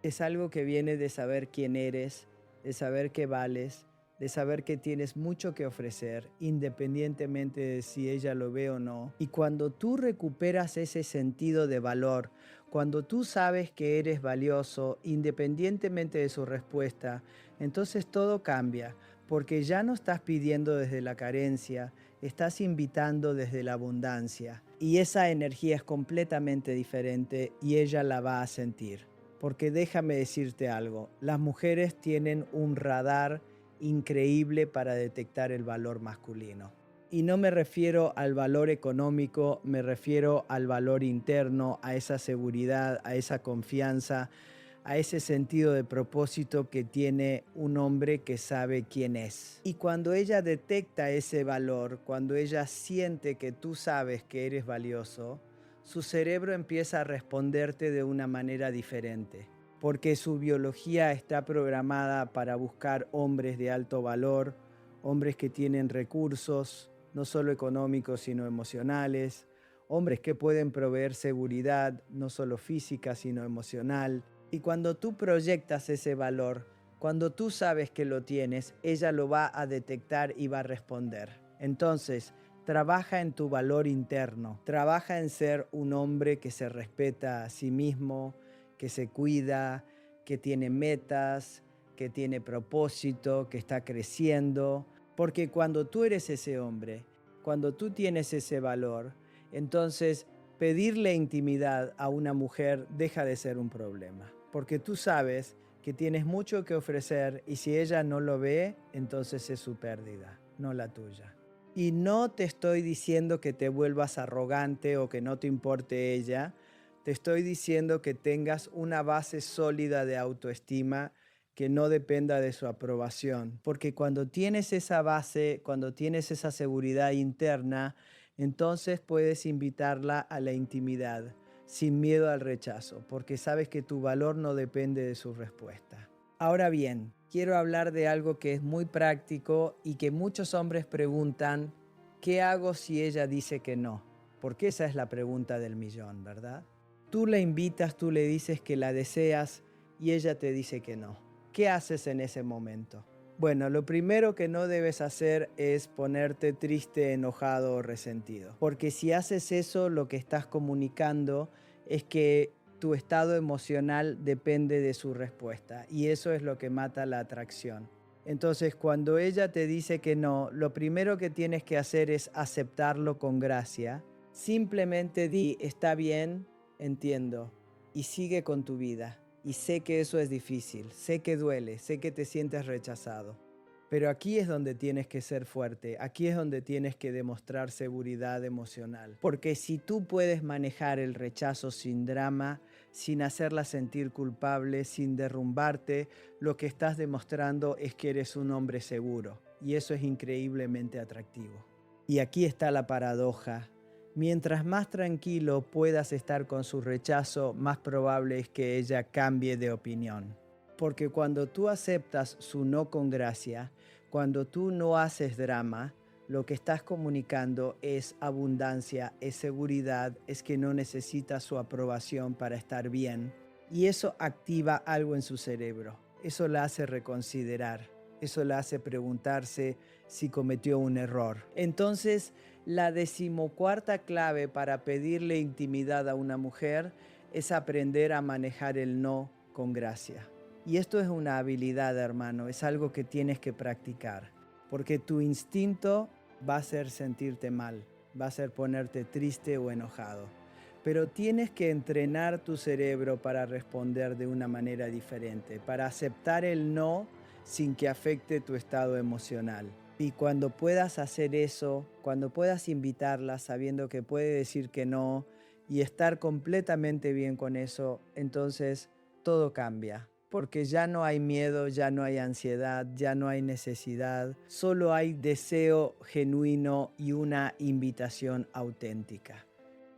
Es algo que viene de saber quién eres, de saber qué vales, de saber que tienes mucho que ofrecer, independientemente de si ella lo ve o no. Y cuando tú recuperas ese sentido de valor, cuando tú sabes que eres valioso, independientemente de su respuesta, entonces todo cambia, porque ya no estás pidiendo desde la carencia, estás invitando desde la abundancia. Y esa energía es completamente diferente y ella la va a sentir. Porque déjame decirte algo, las mujeres tienen un radar increíble para detectar el valor masculino. Y no me refiero al valor económico, me refiero al valor interno, a esa seguridad, a esa confianza, a ese sentido de propósito que tiene un hombre que sabe quién es. Y cuando ella detecta ese valor, cuando ella siente que tú sabes que eres valioso, su cerebro empieza a responderte de una manera diferente, porque su biología está programada para buscar hombres de alto valor, hombres que tienen recursos, no solo económicos, sino emocionales, hombres que pueden proveer seguridad, no solo física, sino emocional. Y cuando tú proyectas ese valor, cuando tú sabes que lo tienes, ella lo va a detectar y va a responder. Entonces, trabaja en tu valor interno, trabaja en ser un hombre que se respeta a sí mismo, que se cuida, que tiene metas, que tiene propósito, que está creciendo. Porque cuando tú eres ese hombre, cuando tú tienes ese valor, entonces pedirle intimidad a una mujer deja de ser un problema. Porque tú sabes que tienes mucho que ofrecer y si ella no lo ve, entonces es su pérdida, no la tuya. Y no te estoy diciendo que te vuelvas arrogante o que no te importe ella. Te estoy diciendo que tengas una base sólida de autoestima que no dependa de su aprobación. Porque cuando tienes esa base, cuando tienes esa seguridad interna, entonces puedes invitarla a la intimidad sin miedo al rechazo, porque sabes que tu valor no depende de su respuesta. Ahora bien, quiero hablar de algo que es muy práctico y que muchos hombres preguntan, ¿qué hago si ella dice que no? Porque esa es la pregunta del millón, ¿verdad? Tú la invitas, tú le dices que la deseas y ella te dice que no. ¿Qué haces en ese momento? Bueno, lo primero que no debes hacer es ponerte triste, enojado o resentido. Porque si haces eso, lo que estás comunicando es que tu estado emocional depende de su respuesta. Y eso es lo que mata la atracción. Entonces, cuando ella te dice que no, lo primero que tienes que hacer es aceptarlo con gracia. Simplemente di, está bien, entiendo, y sigue con tu vida. Y sé que eso es difícil, sé que duele, sé que te sientes rechazado. Pero aquí es donde tienes que ser fuerte, aquí es donde tienes que demostrar seguridad emocional. Porque si tú puedes manejar el rechazo sin drama, sin hacerla sentir culpable, sin derrumbarte, lo que estás demostrando es que eres un hombre seguro. Y eso es increíblemente atractivo. Y aquí está la paradoja. Mientras más tranquilo puedas estar con su rechazo, más probable es que ella cambie de opinión. Porque cuando tú aceptas su no con gracia, cuando tú no haces drama, lo que estás comunicando es abundancia, es seguridad, es que no necesitas su aprobación para estar bien. Y eso activa algo en su cerebro. Eso la hace reconsiderar. Eso la hace preguntarse si cometió un error. Entonces, la decimocuarta clave para pedirle intimidad a una mujer es aprender a manejar el no con gracia. Y esto es una habilidad, hermano, es algo que tienes que practicar, porque tu instinto va a ser sentirte mal, va a ser ponerte triste o enojado. Pero tienes que entrenar tu cerebro para responder de una manera diferente, para aceptar el no sin que afecte tu estado emocional. Y cuando puedas hacer eso, cuando puedas invitarla sabiendo que puede decir que no y estar completamente bien con eso, entonces todo cambia. Porque ya no hay miedo, ya no hay ansiedad, ya no hay necesidad, solo hay deseo genuino y una invitación auténtica.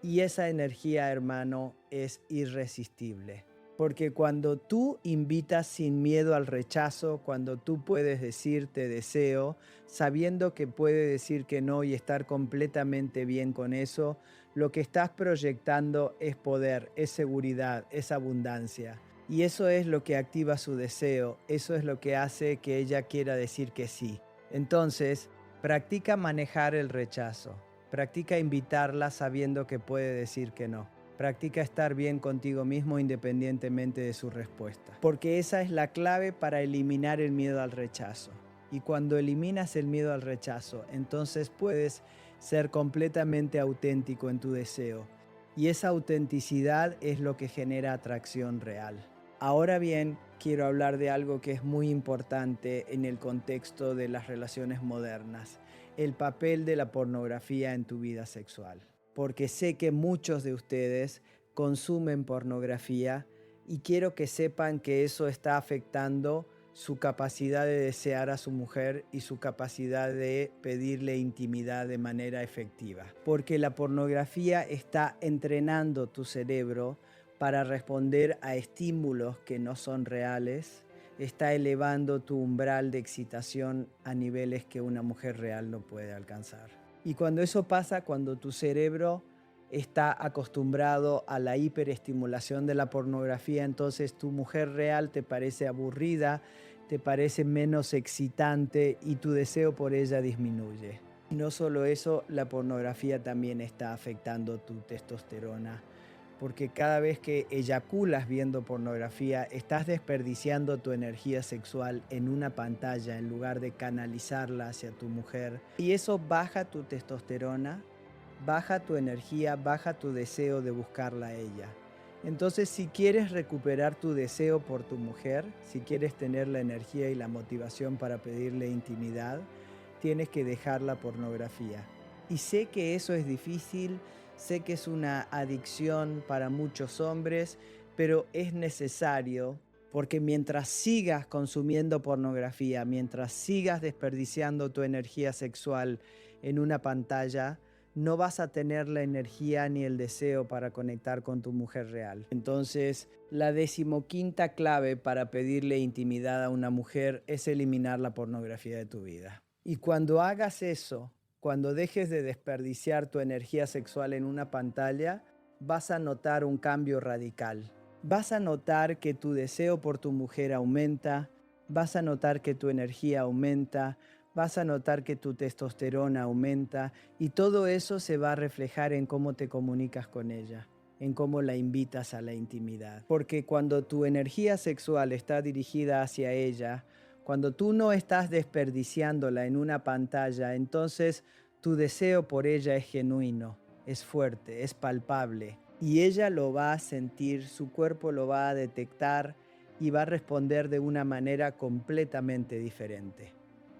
Y esa energía, hermano, es irresistible. Porque cuando tú invitas sin miedo al rechazo, cuando tú puedes decir te deseo, sabiendo que puede decir que no y estar completamente bien con eso, lo que estás proyectando es poder, es seguridad, es abundancia. Y eso es lo que activa su deseo, eso es lo que hace que ella quiera decir que sí. Entonces, practica manejar el rechazo, practica invitarla sabiendo que puede decir que no. Practica estar bien contigo mismo independientemente de su respuesta. Porque esa es la clave para eliminar el miedo al rechazo. Y cuando eliminas el miedo al rechazo, entonces puedes ser completamente auténtico en tu deseo. Y esa autenticidad es lo que genera atracción real. Ahora bien, quiero hablar de algo que es muy importante en el contexto de las relaciones modernas: el papel de la pornografía en tu vida sexual. Porque sé que muchos de ustedes consumen pornografía y quiero que sepan que eso está afectando su capacidad de desear a su mujer y su capacidad de pedirle intimidad de manera efectiva. Porque la pornografía está entrenando tu cerebro para responder a estímulos que no son reales, está elevando tu umbral de excitación a niveles que una mujer real no puede alcanzar. Y cuando eso pasa, cuando tu cerebro está acostumbrado a la hiperestimulación de la pornografía, entonces tu mujer real te parece aburrida, te parece menos excitante y tu deseo por ella disminuye. Y no solo eso, la pornografía también está afectando tu testosterona, porque cada vez que eyaculas viendo pornografía, estás desperdiciando tu energía sexual en una pantalla en lugar de canalizarla hacia tu mujer. Y eso baja tu testosterona, baja tu energía, baja tu deseo de buscarla a ella. Entonces, si quieres recuperar tu deseo por tu mujer, si quieres tener la energía y la motivación para pedirle intimidad, tienes que dejar la pornografía. Y sé que eso es difícil, sé que es una adicción para muchos hombres, pero es necesario, porque mientras sigas consumiendo pornografía, mientras sigas desperdiciando tu energía sexual en una pantalla, no vas a tener la energía ni el deseo para conectar con tu mujer real. Entonces, la 15ª clave para pedirle intimidad a una mujer es eliminar la pornografía de tu vida. Y cuando hagas eso, cuando dejes de desperdiciar tu energía sexual en una pantalla, vas a notar un cambio radical. Vas a notar que tu deseo por tu mujer aumenta, vas a notar que tu energía aumenta, vas a notar que tu testosterona aumenta y todo eso se va a reflejar en cómo te comunicas con ella, en cómo la invitas a la intimidad. Porque cuando tu energía sexual está dirigida hacia ella, cuando tú no estás desperdiciándola en una pantalla, entonces tu deseo por ella es genuino, es fuerte, es palpable. Y ella lo va a sentir, su cuerpo lo va a detectar y va a responder de una manera completamente diferente.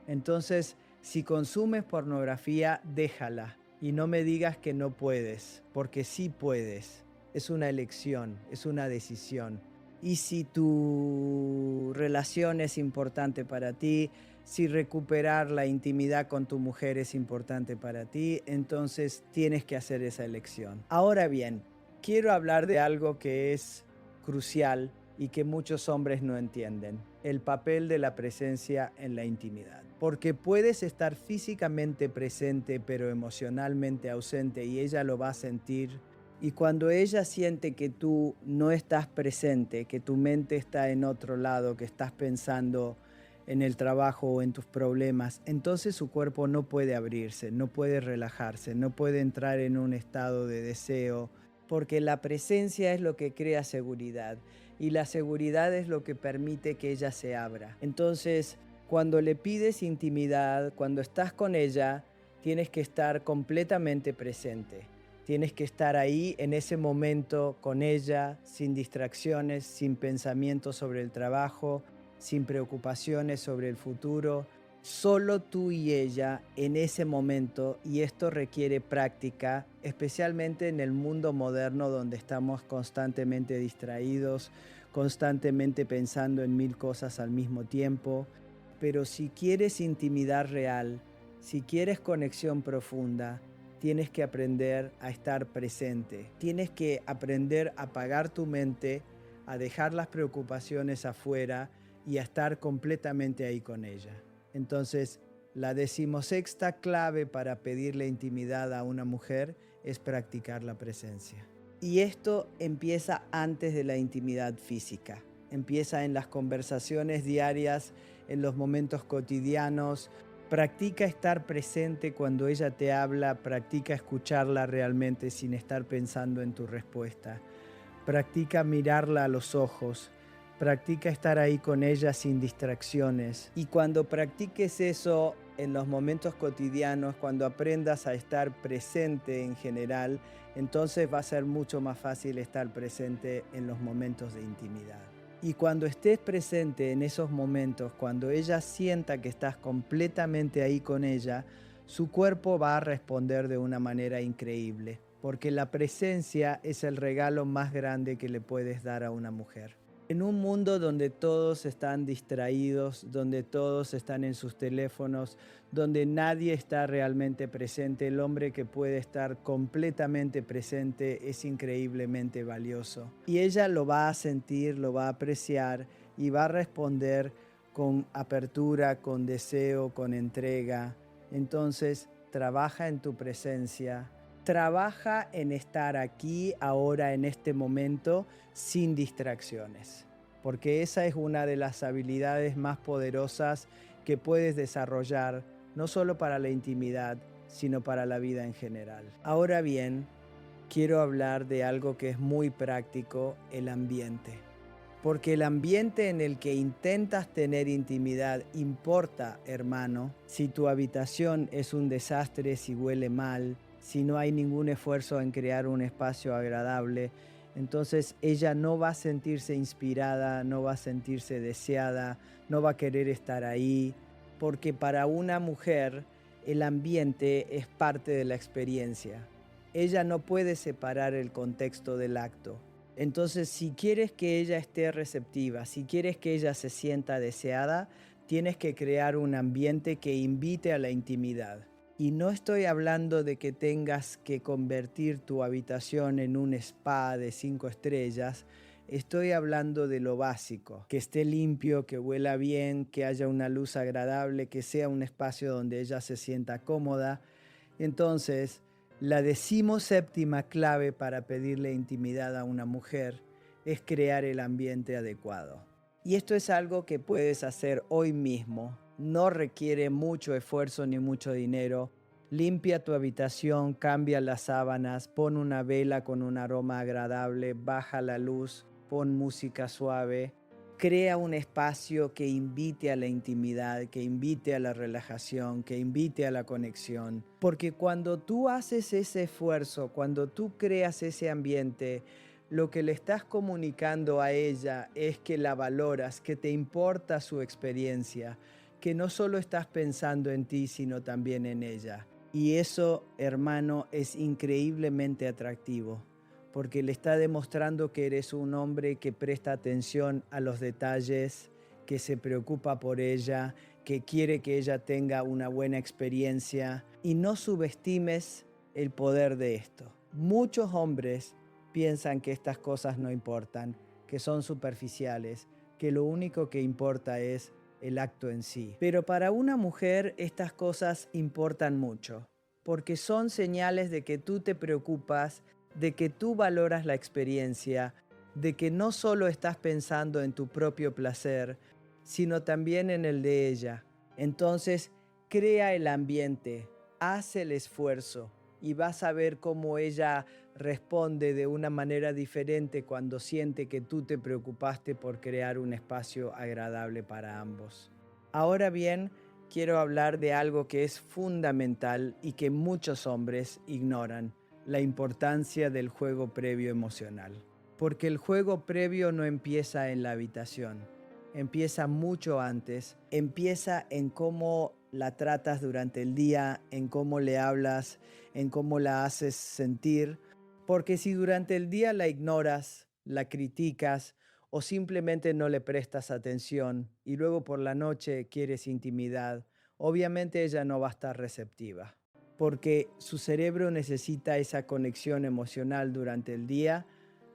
Entonces, si consumes pornografía, déjala y no me digas que no puedes, porque sí puedes. Es una elección, es una decisión. Y si tu relación es importante para ti, si recuperar la intimidad con tu mujer es importante para ti, entonces tienes que hacer esa elección. Ahora bien, quiero hablar de algo que es crucial y que muchos hombres no entienden: el papel de la presencia en la intimidad. Porque puedes estar físicamente presente pero emocionalmente ausente y ella lo va a sentir. Y cuando ella siente que tú no estás presente, que tu mente está en otro lado, que estás pensando en el trabajo o en tus problemas, entonces su cuerpo no puede abrirse, no puede relajarse, no puede entrar en un estado de deseo, porque la presencia es lo que crea seguridad y la seguridad es lo que permite que ella se abra. Entonces, cuando le pides intimidad, cuando estás con ella, tienes que estar completamente presente. Tienes que estar ahí en ese momento con ella, sin distracciones, sin pensamientos sobre el trabajo, sin preocupaciones sobre el futuro. Solo tú y ella en ese momento, y esto requiere práctica, especialmente en el mundo moderno donde estamos constantemente distraídos, constantemente pensando en 1000 cosas al mismo tiempo. Pero si quieres intimidad real, si quieres conexión profunda, tienes que aprender a estar presente. Tienes que aprender a apagar tu mente, a dejar las preocupaciones afuera y a estar completamente ahí con ella. Entonces, la 16ª clave para pedirle intimidad a una mujer es practicar la presencia. Y esto empieza antes de la intimidad física. Empieza en las conversaciones diarias, en los momentos cotidianos. Practica estar presente cuando ella te habla, practica escucharla realmente sin estar pensando en tu respuesta. Practica mirarla a los ojos, practica estar ahí con ella sin distracciones. Y cuando practiques eso en los momentos cotidianos, cuando aprendas a estar presente en general, entonces va a ser mucho más fácil estar presente en los momentos de intimidad. Y cuando estés presente en esos momentos, cuando ella sienta que estás completamente ahí con ella, su cuerpo va a responder de una manera increíble, porque la presencia es el regalo más grande que le puedes dar a una mujer. En un mundo donde todos están distraídos, donde todos están en sus teléfonos, donde nadie está realmente presente, el hombre que puede estar completamente presente es increíblemente valioso. Y ella lo va a sentir, lo va a apreciar y va a responder con apertura, con deseo, con entrega. Entonces, trabaja en tu presencia. Trabaja en estar aquí, ahora, en este momento, sin distracciones, porque esa es una de las habilidades más poderosas que puedes desarrollar, no solo para la intimidad, sino para la vida en general. Ahora bien, quiero hablar de algo que es muy práctico: el ambiente. Porque el ambiente en el que intentas tener intimidad importa, hermano. Si tu habitación es un desastre, si huele mal, si no hay ningún esfuerzo en crear un espacio agradable, entonces ella no va a sentirse inspirada, no va a sentirse deseada, no va a querer estar ahí, porque para una mujer el ambiente es parte de la experiencia. Ella no puede separar el contexto del acto. Entonces, si quieres que ella esté receptiva, si quieres que ella se sienta deseada, tienes que crear un ambiente que invite a la intimidad. Y no estoy hablando de que tengas que convertir tu habitación en un spa de 5 estrellas. Estoy hablando de lo básico: que esté limpio, que huela bien, que haya una luz agradable, que sea un espacio donde ella se sienta cómoda. Entonces, la 17ª clave para pedirle intimidad a una mujer es crear el ambiente adecuado. Y esto es algo que puedes hacer hoy mismo. No requiere mucho esfuerzo ni mucho dinero. Limpia tu habitación, cambia las sábanas, pon una vela con un aroma agradable, baja la luz, pon música suave. Crea un espacio que invite a la intimidad, que invite a la relajación, que invite a la conexión. Porque cuando tú haces ese esfuerzo, cuando tú creas ese ambiente, lo que le estás comunicando a ella es que la valoras, que te importa su experiencia, que no solo estás pensando en ti, sino también en ella. Y eso, hermano, es increíblemente atractivo, porque le está demostrando que eres un hombre que presta atención a los detalles, que se preocupa por ella, que quiere que ella tenga una buena experiencia. Y no subestimes el poder de esto. Muchos hombres piensan que estas cosas no importan, que son superficiales, que lo único que importa es el acto en sí. Pero para una mujer estas cosas importan mucho, porque son señales de que tú te preocupas, de que tú valoras la experiencia, de que no solo estás pensando en tu propio placer, sino también en el de ella. Entonces, crea el ambiente, haz el esfuerzo y vas a ver cómo ella responde de una manera diferente cuando siente que tú te preocupaste por crear un espacio agradable para ambos. Ahora bien, quiero hablar de algo que es fundamental y que muchos hombres ignoran: la importancia del juego previo emocional. Porque el juego previo no empieza en la habitación, empieza mucho antes, empieza en cómo la tratas durante el día, en cómo le hablas, en cómo la haces sentir. Porque si durante el día la ignoras, la criticas o simplemente no le prestas atención y luego por la noche quieres intimidad, obviamente ella no va a estar receptiva, porque su cerebro necesita esa conexión emocional durante el día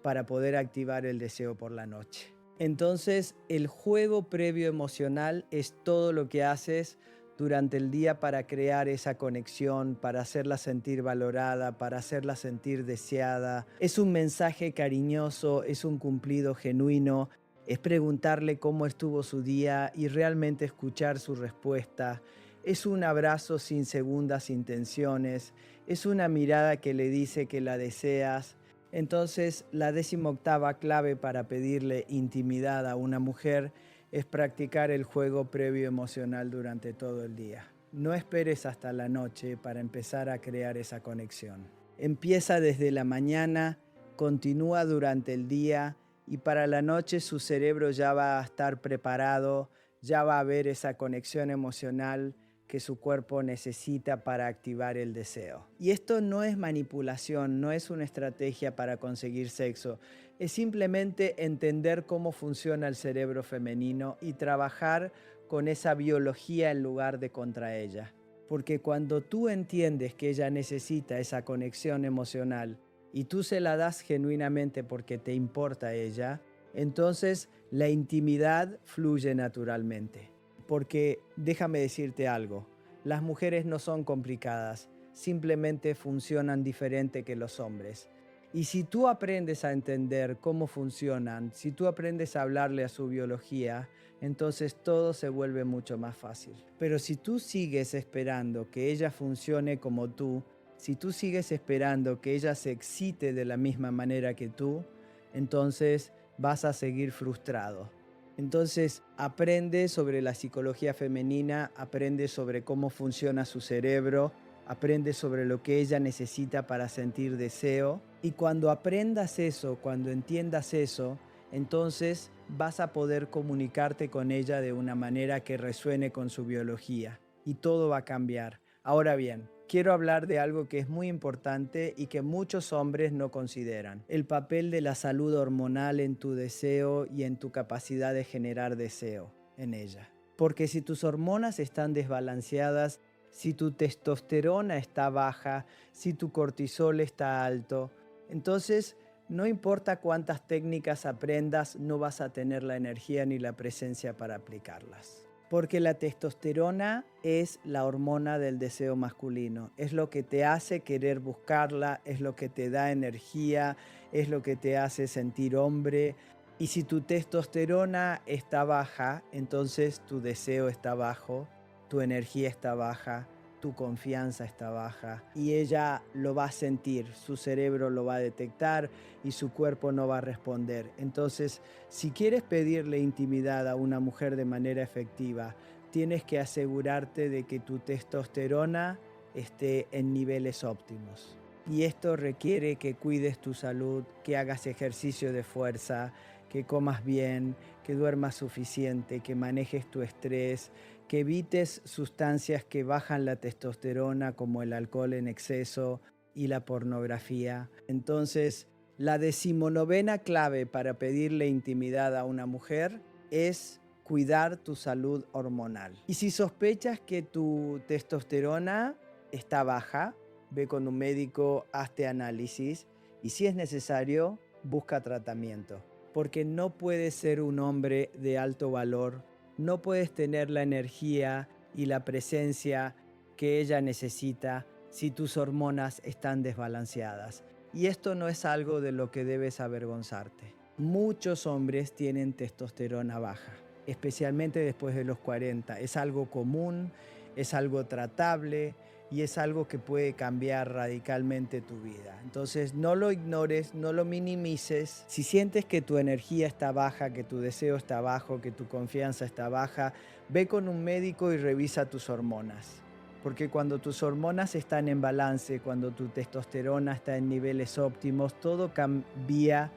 para poder activar el deseo por la noche. Entonces, el juego previo emocional es todo lo que haces durante el día para crear esa conexión, para hacerla sentir valorada, para hacerla sentir deseada. Es un mensaje cariñoso, es un cumplido genuino, es preguntarle cómo estuvo su día y realmente escuchar su respuesta. Es un abrazo sin segundas intenciones, es una mirada que le dice que la deseas. Entonces, la 18ª clave para pedirle intimidad a una mujer es practicar el juego previo emocional durante todo el día. No esperes hasta la noche para empezar a crear esa conexión. Empieza desde la mañana, continúa durante el día y para la noche su cerebro ya va a estar preparado, ya va a haber esa conexión emocional que su cuerpo necesita para activar el deseo. Y esto no es manipulación, no es una estrategia para conseguir sexo, es simplemente entender cómo funciona el cerebro femenino y trabajar con esa biología en lugar de contra ella. Porque cuando tú entiendes que ella necesita esa conexión emocional y tú se la das genuinamente porque te importa a ella, entonces la intimidad fluye naturalmente. Porque déjame decirte algo, las mujeres no son complicadas, simplemente funcionan diferente que los hombres. Y si tú aprendes a entender cómo funcionan, si tú aprendes a hablarle a su biología, entonces todo se vuelve mucho más fácil. Pero si tú sigues esperando que ella funcione como tú, si tú sigues esperando que ella se excite de la misma manera que tú, entonces vas a seguir frustrado. Entonces aprende sobre la psicología femenina, aprende sobre cómo funciona su cerebro, aprende sobre lo que ella necesita para sentir deseo. Y cuando aprendas eso, cuando entiendas eso, entonces vas a poder comunicarte con ella de una manera que resuene con su biología y todo va a cambiar. Ahora bien, quiero hablar de algo que es muy importante y que muchos hombres no consideran: el papel de la salud hormonal en tu deseo y en tu capacidad de generar deseo en ella. Porque si tus hormonas están desbalanceadas, si tu testosterona está baja, si tu cortisol está alto, entonces no importa cuántas técnicas aprendas, no vas a tener la energía ni la presencia para aplicarlas. Porque la testosterona es la hormona del deseo masculino, es lo que te hace querer buscarla, es lo que te da energía, es lo que te hace sentir hombre. Y si tu testosterona está baja, entonces tu deseo está bajo, tu energía está baja, tu confianza está baja y ella lo va a sentir, su cerebro lo va a detectar y su cuerpo no va a responder. Entonces, si quieres pedirle intimidad a una mujer de manera efectiva, tienes que asegurarte de que tu testosterona esté en niveles óptimos. Y esto requiere que cuides tu salud, que hagas ejercicio de fuerza, que comas bien, que duermas suficiente, que manejes tu estrés, que evites sustancias que bajan la testosterona como el alcohol en exceso y la pornografía. Entonces, la 19ª clave para pedirle intimidad a una mujer es cuidar tu salud hormonal. Y si sospechas que tu testosterona está baja, ve con un médico, hazte análisis y si es necesario, busca tratamiento. Porque no puedes ser un hombre de alto valor, no puedes tener la energía y la presencia que ella necesita si tus hormonas están desbalanceadas. Y esto no es algo de lo que debes avergonzarte. Muchos hombres tienen testosterona baja, especialmente después de los 40. Es algo común, es algo tratable y es algo que puede cambiar radicalmente tu vida. Entonces no lo ignores, no lo minimices. Si sientes que tu energía está baja, que tu deseo está bajo, que tu confianza está baja, ve con un médico y revisa tus hormonas. Porque cuando tus hormonas están en balance, cuando tu testosterona está en niveles óptimos, todo cambia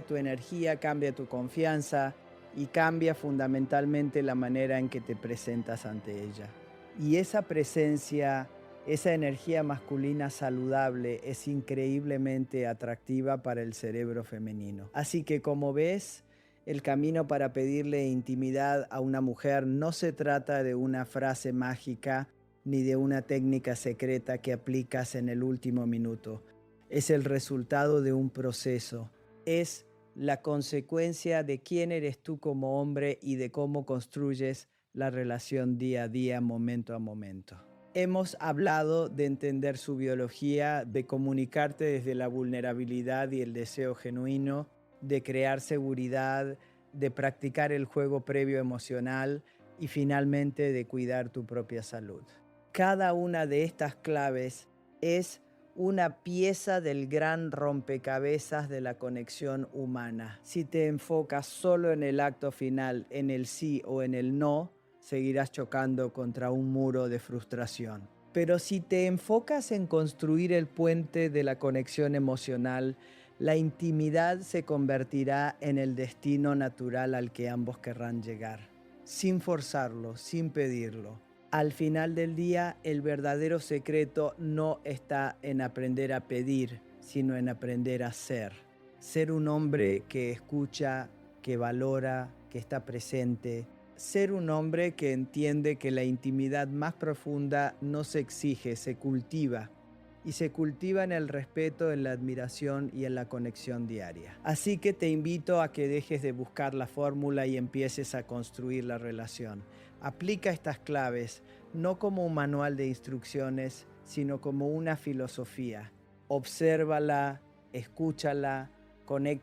tu energía, cambia tu confianza y cambia fundamentalmente la manera en que te presentas ante ella. Y esa presencia, esa energía masculina saludable es increíblemente atractiva para el cerebro femenino. Así que como ves, el camino para pedirle intimidad a una mujer no se trata de una frase mágica ni de una técnica secreta que aplicas en el último minuto. Es el resultado de un proceso. Es la consecuencia de quién eres tú como hombre y de cómo construyes la relación día a día, momento a momento. Hemos hablado de entender su biología, de comunicarte desde la vulnerabilidad y el deseo genuino, de crear seguridad, de practicar el juego previo emocional y finalmente de cuidar tu propia salud. Cada una de estas claves es una pieza del gran rompecabezas de la conexión humana. Si te enfocas solo en el acto final, en el sí o en el no, seguirás chocando contra un muro de frustración. Pero si te enfocas en construir el puente de la conexión emocional, la intimidad se convertirá en el destino natural al que ambos querrán llegar, sin forzarlo, sin pedirlo. Al final del día, el verdadero secreto no está en aprender a pedir, sino en aprender a ser. Ser un hombre que escucha, que valora, que está presente. Ser un hombre que entiende que la intimidad más profunda no se exige, se cultiva. Y se cultiva en el respeto, en la admiración y en la conexión diaria. Así que te invito a que dejes de buscar la fórmula y empieces a construir la relación. Aplica estas claves no como un manual de instrucciones, sino como una filosofía. Obsérvala, escúchala, conecta